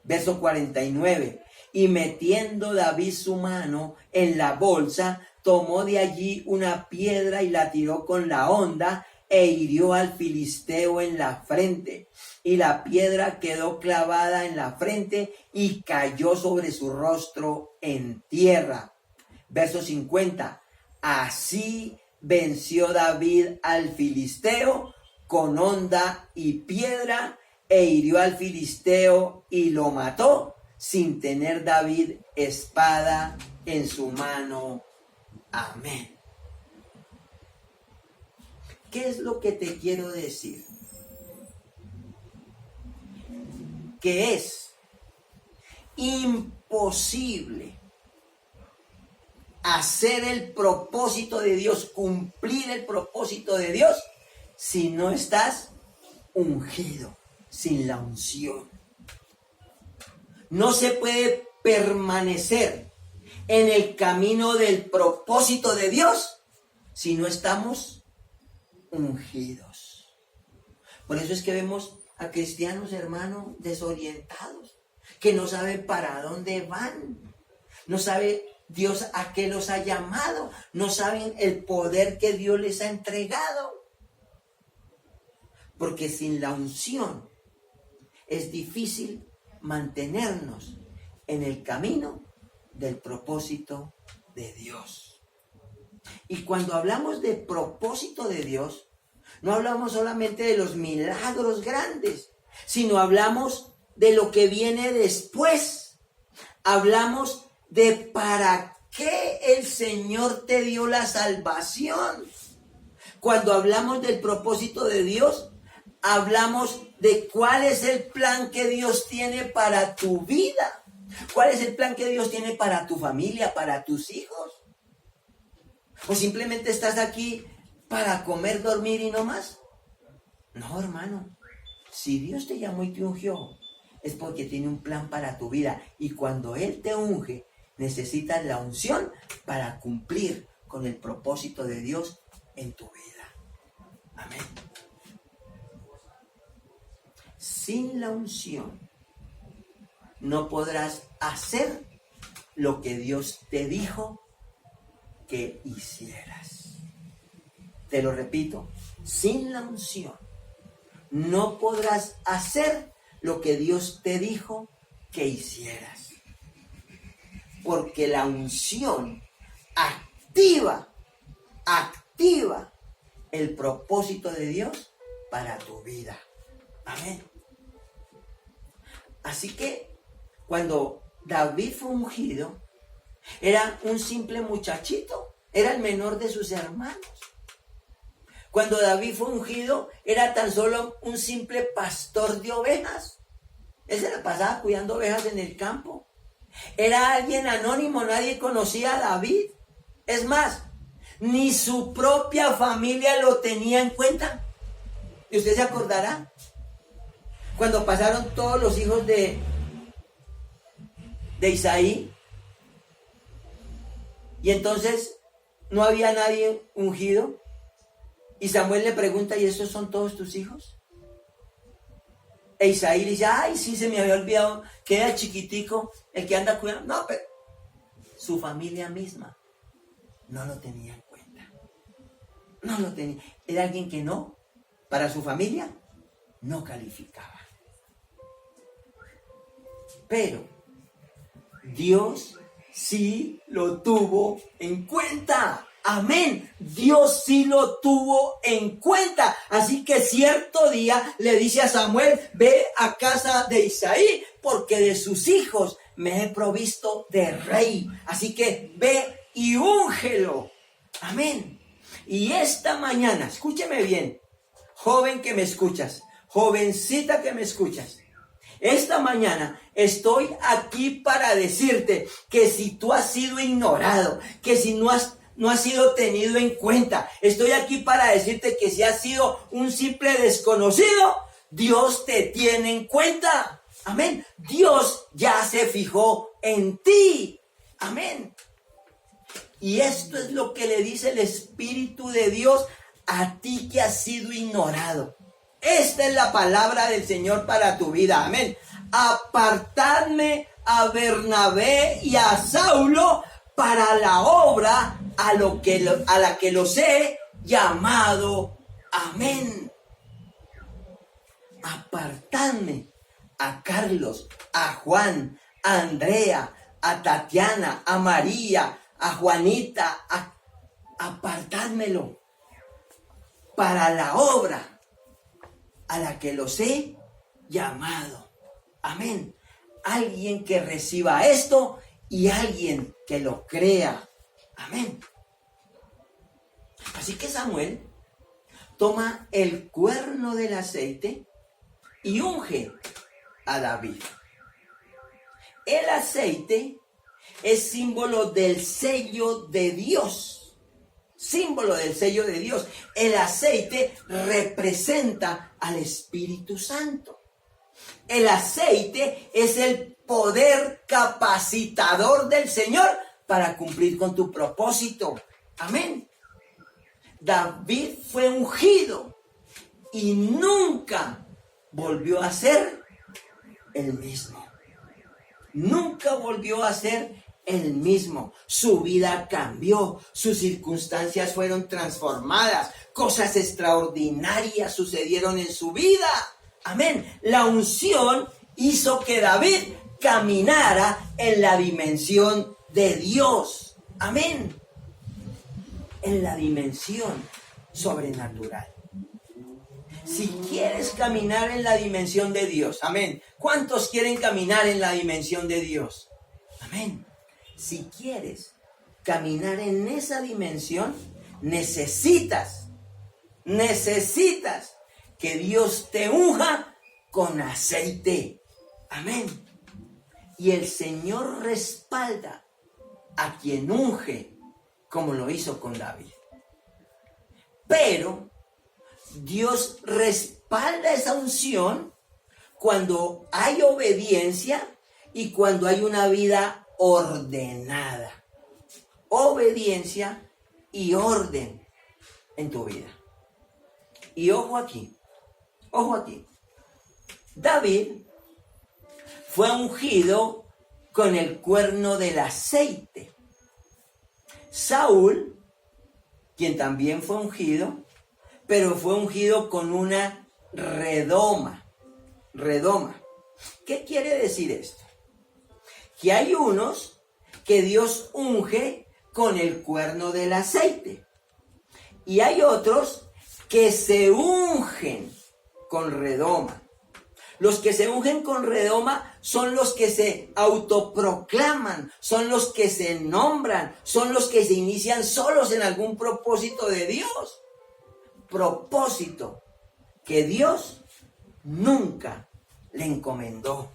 Verso 49. Y metiendo David su mano en la bolsa, tomó de allí una piedra y la tiró con la honda e hirió al filisteo en la frente. Y la piedra quedó clavada en la frente y cayó sobre su rostro en tierra. Verso 50. Así venció David al filisteo con honda y piedra e hirió al filisteo y lo mató sin tener David espada en su mano. Amén. ¿Qué es lo que te quiero decir? Que es imposible hacer el propósito de Dios, cumplir el propósito de Dios, si no estás ungido, sin la unción. No se puede permanecer en el camino del propósito de Dios si no estamos ungidos. Por eso es que vemos a cristianos, hermanos, desorientados, que no saben para dónde van, no saben Dios a qué los ha llamado, no saben el poder que Dios les ha entregado. Porque sin la unción es difícil mantenernos en el camino del propósito de Dios. Y cuando hablamos de propósito de Dios, no hablamos solamente de los milagros grandes, sino hablamos de lo que viene después. Hablamos de para qué el Señor te dio la salvación. Cuando hablamos del propósito de Dios, hablamos de cuál es el plan que Dios tiene para tu vida. ¿Cuál es el plan que Dios tiene para tu familia, para tus hijos? ¿O simplemente estás aquí para comer, dormir y no más? No, hermano. Si Dios te llamó y te ungió, es porque tiene un plan para tu vida. Y cuando Él te unge, necesitas la unción para cumplir con el propósito de Dios en tu vida. Amén. Sin la unción no podrás hacer lo que Dios te dijo que hicieras. te lo repito, sin la unción no podrás hacer lo que Dios te dijo que hicieras. Porque la unción activa el propósito de Dios para tu vida. Amén. Así que cuando David fue ungido, era un simple muchachito, era el menor de sus hermanos. Cuando David fue ungido, era tan solo un simple pastor de ovejas. Él se la pasaba cuidando ovejas en el campo. Era alguien anónimo, nadie conocía a David. Es más, ni su propia familia lo tenía en cuenta. ¿Y usted se acordará? Cuando pasaron todos los hijos de Isaí, y entonces no había nadie ungido, y Samuel le pregunta, ¿y estos son todos tus hijos? E Isaí le dice, ay, sí, se me había olvidado, que era chiquitico, el que anda cuidando. No, pero su familia misma no lo tenía en cuenta. No lo tenía. Era alguien que no, para su familia, no calificaba. Pero Dios sí lo tuvo en cuenta. Amén. Dios sí lo tuvo en cuenta. Así que cierto día le dice a Samuel, ve a casa de Isaí, porque de sus hijos me he provisto de rey. Así que ve y úngelo. Amén. Y esta mañana, escúcheme bien, joven que me escuchas, jovencita que me escuchas. Esta mañana estoy aquí para decirte que si tú has sido ignorado, que si no has sido tenido en cuenta, estoy aquí para decirte que si has sido un simple desconocido, Dios te tiene en cuenta. Amén. Dios ya se fijó en ti. Amén. Y esto es lo que le dice el Espíritu de Dios a ti que has sido ignorado. Esta es la palabra del Señor para tu vida. Amén. Apartadme a Bernabé y a Saulo para la obra a la que los he llamado. Amén. Apartadme a Carlos, a Juan, a Andrea, a Tatiana, a María, a Juanita, apartádmelo para la obra a la que los he llamado. Amén. Alguien que reciba esto y alguien que lo crea. Amén. Así que Samuel toma el cuerno del aceite y unge a David. El aceite es símbolo del sello de Dios. Símbolo del sello de Dios. El aceite representa al Espíritu Santo. El aceite es el poder capacitador del Señor para cumplir con tu propósito. Amén. David fue ungido y nunca volvió a ser el mismo. Nunca volvió a ser el mismo. Su vida cambió, sus circunstancias fueron transformadas, cosas extraordinarias sucedieron en su vida. Amén. La unción hizo que David caminara en la dimensión de Dios. Amén. En la dimensión sobrenatural. Si quieres caminar en la dimensión de Dios, amén. ¿Cuántos quieren caminar en la dimensión de Dios? Amén. Si quieres caminar en esa dimensión, necesitas que Dios te unja con aceite. Amén. Y el Señor respalda a quien unge, como lo hizo con David. Pero Dios respalda esa unción cuando hay obediencia y cuando hay una vida ordenada. Obediencia y orden en tu vida. Y ojo aquí. David fue ungido con el cuerno del aceite. Saúl, quien también fue ungido, pero fue ungido con una redoma. Redoma. ¿Qué quiere decir esto? Que hay unos que Dios unge con el cuerno del aceite. Y hay otros que se ungen con redoma. Los que se ungen con redoma son los que se autoproclaman, son los que se nombran, son los que se inician solos en algún propósito de Dios. Propósito que Dios nunca le encomendó.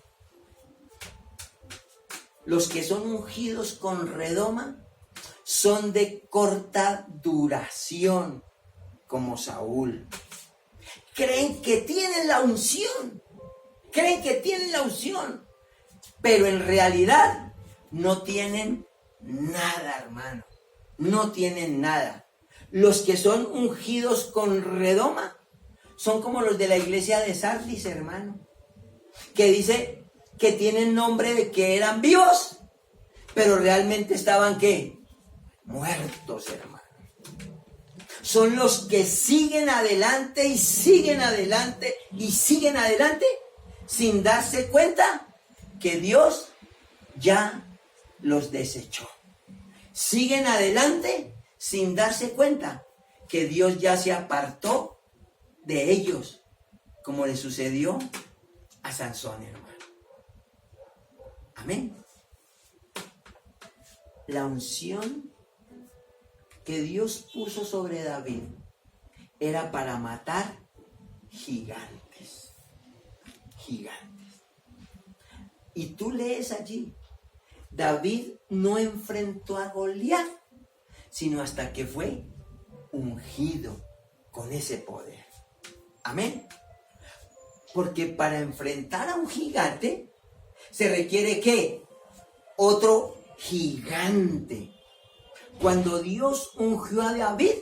Los que son ungidos con redoma son de corta duración, como Saúl. Creen que tienen la unción. Creen que tienen la unción, pero en realidad no tienen nada, hermano. No tienen nada. Los que son ungidos con redoma son como los de la iglesia de Sardis, hermano, que dice que tienen nombre de que eran vivos, pero realmente estaban, ¿qué? Muertos, hermano. Son los que siguen adelante y siguen adelante y siguen adelante sin darse cuenta que Dios ya los desechó. Siguen adelante sin darse cuenta que Dios ya se apartó de ellos, como le sucedió a Sansón, hermano. Amén. La unción que Dios puso sobre David era para matar gigantes. Gigantes. Y tú lees allí, David no enfrentó a Goliat, sino hasta que fue ungido con ese poder. Amén. Porque para enfrentar a un gigante se requiere ¿qué? Otro gigante. Cuando Dios ungió a David,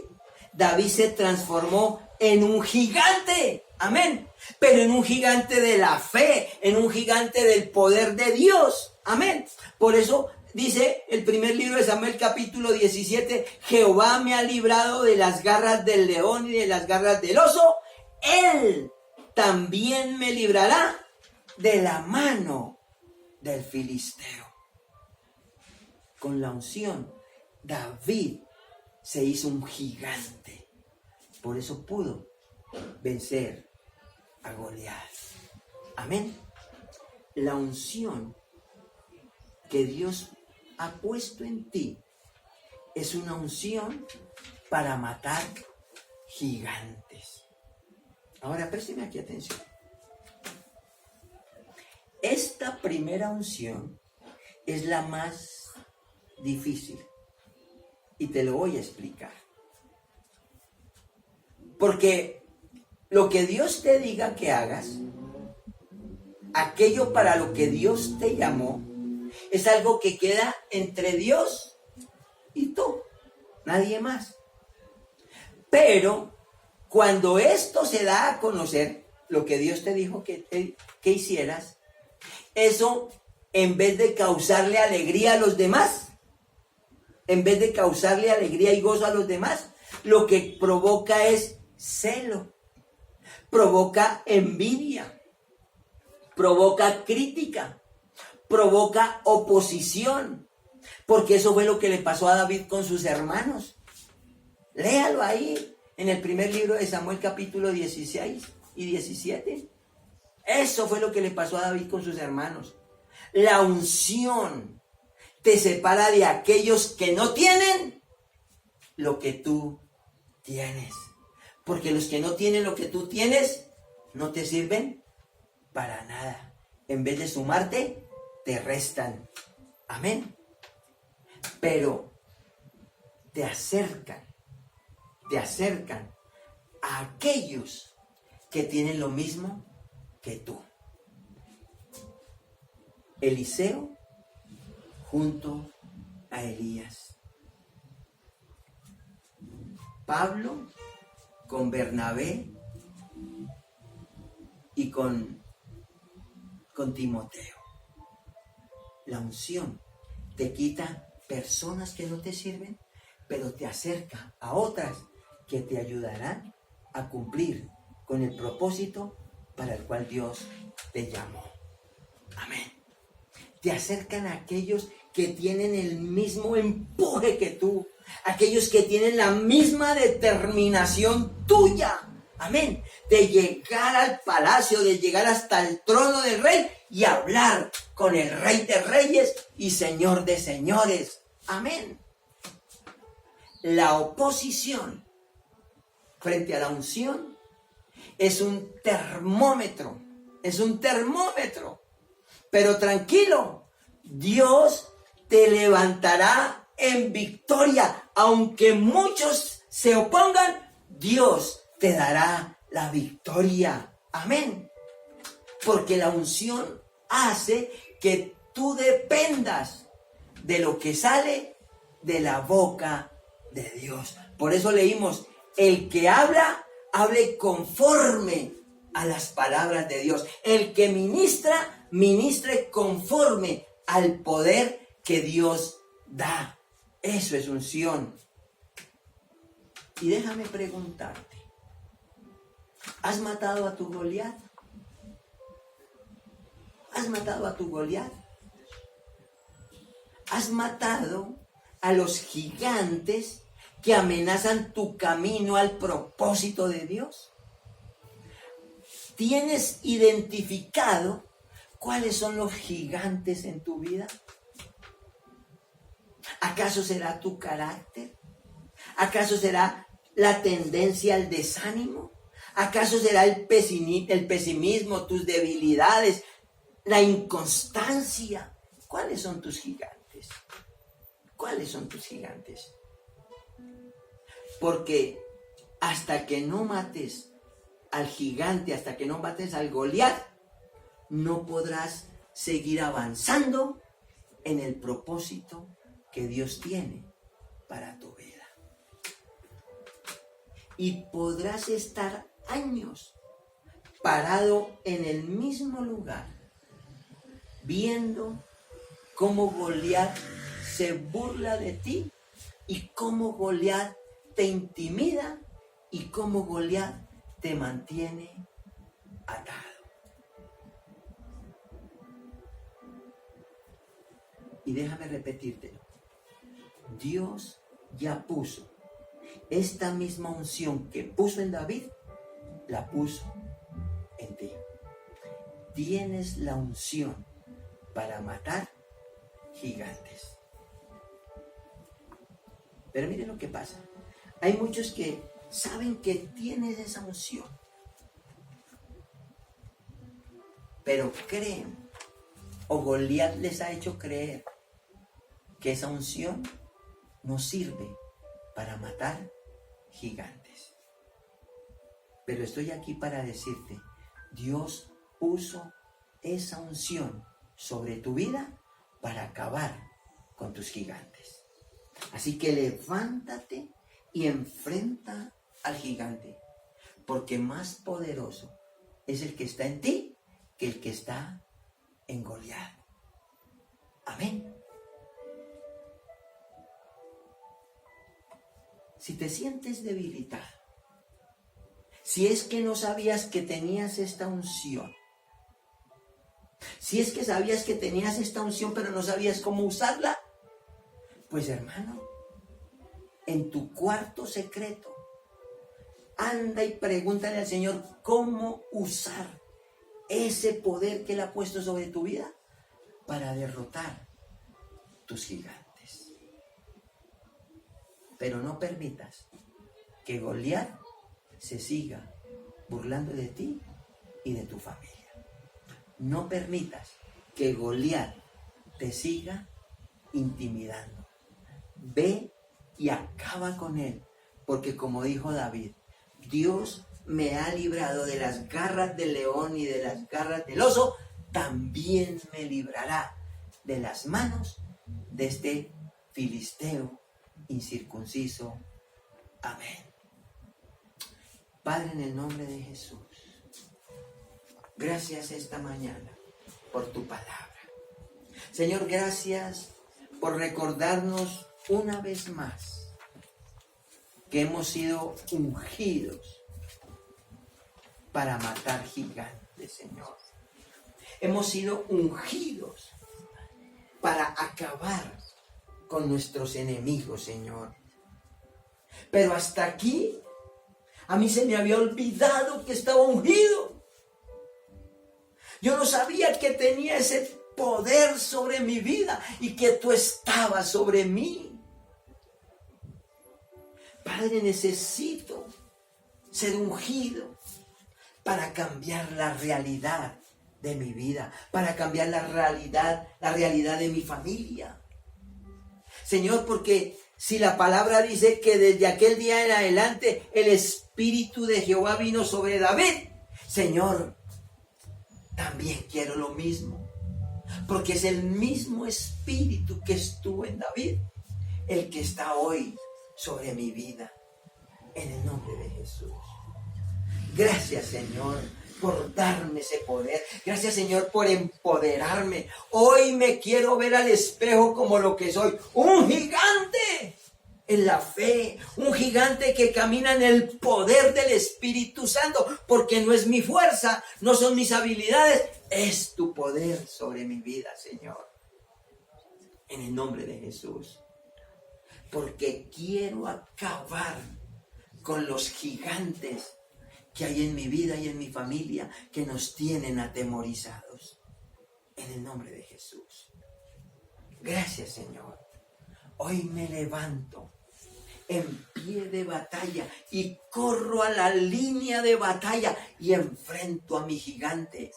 David se transformó en un gigante. Amén. Pero en un gigante de la fe, en un gigante del poder de Dios. Amén. Por eso dice el primer libro de Samuel, capítulo 17, Jehová me ha librado de las garras del león y de las garras del oso. Él también me librará de la mano del filisteo. Con la unción, David se hizo un gigante. Por eso pudo vencer a Goliat. Amén. La unción que Dios ha puesto en ti es una unción para matar gigantes. Ahora présteme aquí atención. Esta primera unción es la más difícil y te lo voy a explicar. Porque lo que Dios te diga que hagas, aquello para lo que Dios te llamó, es algo que queda entre Dios y tú, nadie más. Pero cuando esto se da a conocer, lo que Dios te dijo que hicieras, eso en vez de causarle alegría a los demás, en vez de causarle alegría y gozo a los demás, lo que provoca es celo, provoca envidia, provoca crítica, provoca oposición, porque eso fue lo que le pasó a David con sus hermanos. Léalo ahí en el primer libro de Samuel, capítulo 16 y 17. Eso fue lo que le pasó a David con sus hermanos. La unción te separa de aquellos que no tienen lo que tú tienes. Porque los que no tienen lo que tú tienes no te sirven para nada. En vez de sumarte, te restan. Amén. Pero te acercan a aquellos que tienen lo mismo que tú. Eliseo junto a Elías. Pablo con Bernabé y con Timoteo. La unción te quita personas que no te sirven, pero te acerca a otras que te ayudarán a cumplir con el propósito para el cual Dios te llamó. Amén. Te acercan a aquellos que tienen el mismo empuje que tú, aquellos que tienen la misma determinación tuya. Amén. De llegar al palacio, de llegar hasta el trono del rey y hablar con el Rey de Reyes y Señor de Señores. Amén. La oposición frente a la unción es un termómetro. Es un termómetro. Pero tranquilo, Dios te levantará en victoria. Aunque muchos se opongan, Dios te dará la victoria. Amén. Porque la unción hace que tú dependas de lo que sale de la boca de Dios. Por eso leímos, el que habla, hable conforme a las palabras de Dios. El que ministra, ministre conforme al poder que Dios da. Eso es unción. Y déjame preguntarte, ¿has matado a tu Goliat? ¿Has matado a tu Goliat? ¿Has matado a los gigantes que amenazan tu camino al propósito de Dios? ¿Tienes identificado cuáles son los gigantes en tu vida? ¿Acaso será tu carácter? ¿Acaso será la tendencia al desánimo? ¿Acaso será el pesimismo, tus debilidades, la inconstancia? ¿Cuáles son tus gigantes? ¿Cuáles son tus gigantes? Porque hasta que no mates al gigante, hasta que no mates al Goliat, no podrás seguir avanzando en el propósito que Dios tiene para tu vida. Y podrás estar años parado en el mismo lugar, viendo cómo Goliat se burla de ti y cómo Goliat te intimida y cómo Goliat te mantiene atado. Y déjame repetírtelo. Dios ya puso esta misma unción que puso en David, la puso en ti. Tienes la unción para matar gigantes. Pero mire lo que pasa. Hay muchos que saben que tienes esa unción, pero creen, o Goliat les ha hecho creer, que esa unción no sirve para matar gigantes. Pero estoy aquí para decirte, Dios puso esa unción sobre tu vida para acabar con tus gigantes. Así que levántate y enfrenta al gigante, porque más poderoso es el que está en ti que el que está en Goliat. Amén. Si te sientes debilitado, si es que no sabías que tenías esta unción, si es que sabías que tenías esta unción pero no sabías cómo usarla, pues hermano, en tu cuarto secreto, anda y pregúntale al Señor cómo usar ese poder que Él ha puesto sobre tu vida para derrotar tus gigantes. Pero no permitas que Goliat se siga burlando de ti y de tu familia. No permitas que Goliat te siga intimidando. Ve y acaba con él, porque como dijo David, Dios me ha librado de las garras del león y de las garras del oso, también me librará de las manos de este filisteo incircunciso. Amén. Padre, en el nombre de Jesús, gracias esta mañana por tu palabra. Señor, gracias por recordarnos una vez más que hemos sido ungidos para matar gigantes, Señor. Hemos sido ungidos para acabar con nuestros enemigos, Señor. Pero hasta aquí, a mí se me había olvidado que estaba ungido. Yo no sabía que tenía ese poder sobre mi vida y que tú estabas sobre mí. Padre, necesito ser ungido para cambiar la realidad de mi vida, para cambiar la realidad de mi familia. Señor, porque si la palabra dice que desde aquel día en adelante el Espíritu de Jehová vino sobre David, Señor, también quiero lo mismo, porque es el mismo Espíritu que estuvo en David, el que está hoy sobre mi vida, en el nombre de Jesús. Gracias, Señor, por darme ese poder. Gracias, Señor, por empoderarme. Hoy me quiero ver al espejo como lo que soy, un gigante en la fe, un gigante que camina en el poder del Espíritu Santo, porque no es mi fuerza, no son mis habilidades, es tu poder sobre mi vida, Señor. En el nombre de Jesús. Porque quiero acabar con los gigantes que hay en mi vida y en mi familia que nos tienen atemorizados. En el nombre de Jesús. Gracias, Señor. Hoy me levanto en pie de batalla y corro a la línea de batalla y enfrento a mis gigantes.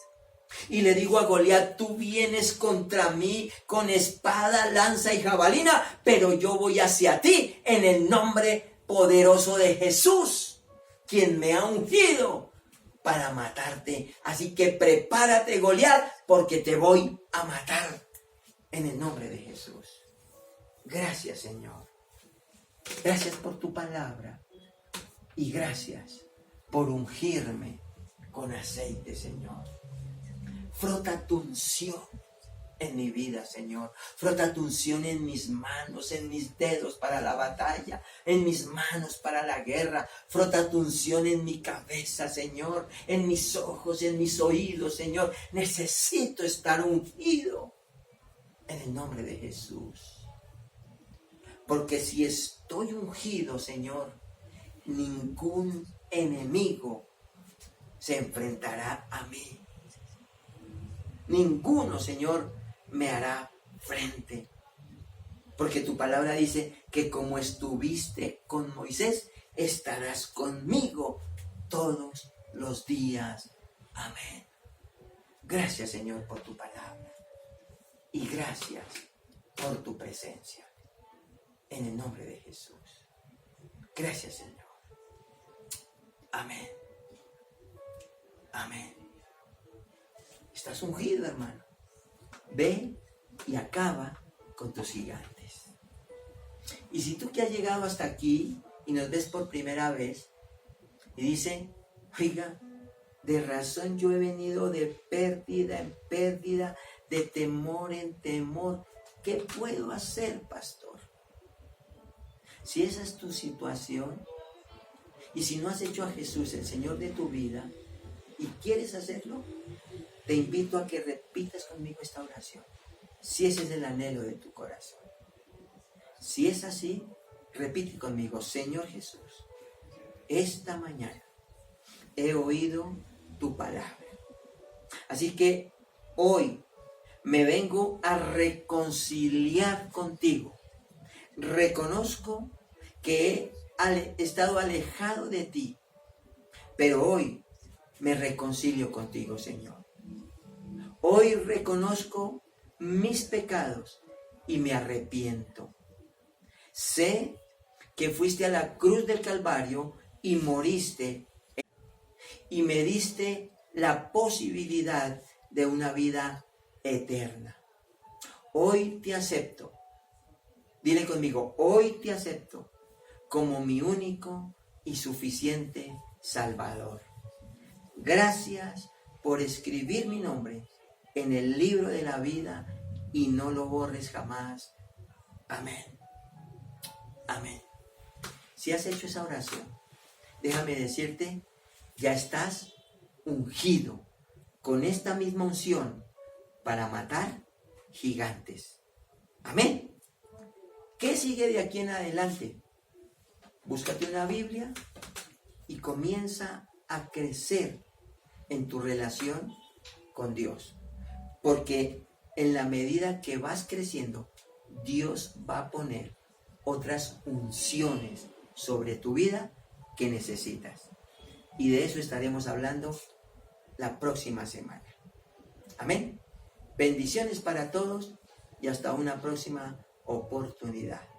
Y le digo a Goliat, tú vienes contra mí con espada, lanza y jabalina, pero yo voy hacia ti en el nombre poderoso de Jesús, quien me ha ungido para matarte. Así que prepárate, Goliat, porque te voy a matar en el nombre de Jesús. Gracias, Señor. Gracias por tu palabra y gracias por ungirme con aceite, Señor. Frota tu unción en mi vida, Señor. Frota tu unción en mis manos, en mis dedos para la batalla, en mis manos para la guerra. Frota tu unción en mi cabeza, Señor, en mis ojos, en mis oídos, Señor. Necesito estar ungido en el nombre de Jesús. Porque si estoy ungido, Señor, ningún enemigo se enfrentará a mí. Ninguno, Señor, me hará frente. Porque tu palabra dice que como estuviste con Moisés, estarás conmigo todos los días. Amén. Gracias, Señor, por tu palabra. Y gracias por tu presencia. En el nombre de Jesús. Gracias, Señor. Amén. Amén. Estás ungido, hermano. Ve y acaba con tus gigantes. Y si tú que has llegado hasta aquí y nos ves por primera vez y dice, oiga, de razón yo he venido de pérdida en pérdida, de temor en temor. ¿Qué puedo hacer, pastor? Si esa es tu situación y si no has hecho a Jesús el Señor de tu vida y quieres hacerlo, te invito a que repitas conmigo esta oración, si ese es el anhelo de tu corazón. Si es así, repite conmigo, Señor Jesús, esta mañana he oído tu palabra. Así que hoy me vengo a reconciliar contigo. Reconozco que he estado alejado de ti, pero hoy me reconcilio contigo, Señor. Hoy reconozco mis pecados y me arrepiento. Sé que fuiste a la cruz del Calvario y moriste y me diste la posibilidad de una vida eterna. Hoy te acepto. Dile conmigo, hoy te acepto como mi único y suficiente Salvador. Gracias por escribir mi nombre en el libro de la vida y no lo borres jamás. Amén. Amén. Si has hecho esa oración, déjame decirte, ya estás ungido con esta misma unción para matar gigantes. Amén. ¿Qué sigue de aquí en adelante? Búscate una Biblia y comienza a crecer en tu relación con Dios. Porque en la medida que vas creciendo, Dios va a poner otras unciones sobre tu vida que necesitas. Y de eso estaremos hablando la próxima semana. Amén. Bendiciones para todos y hasta una próxima oportunidad.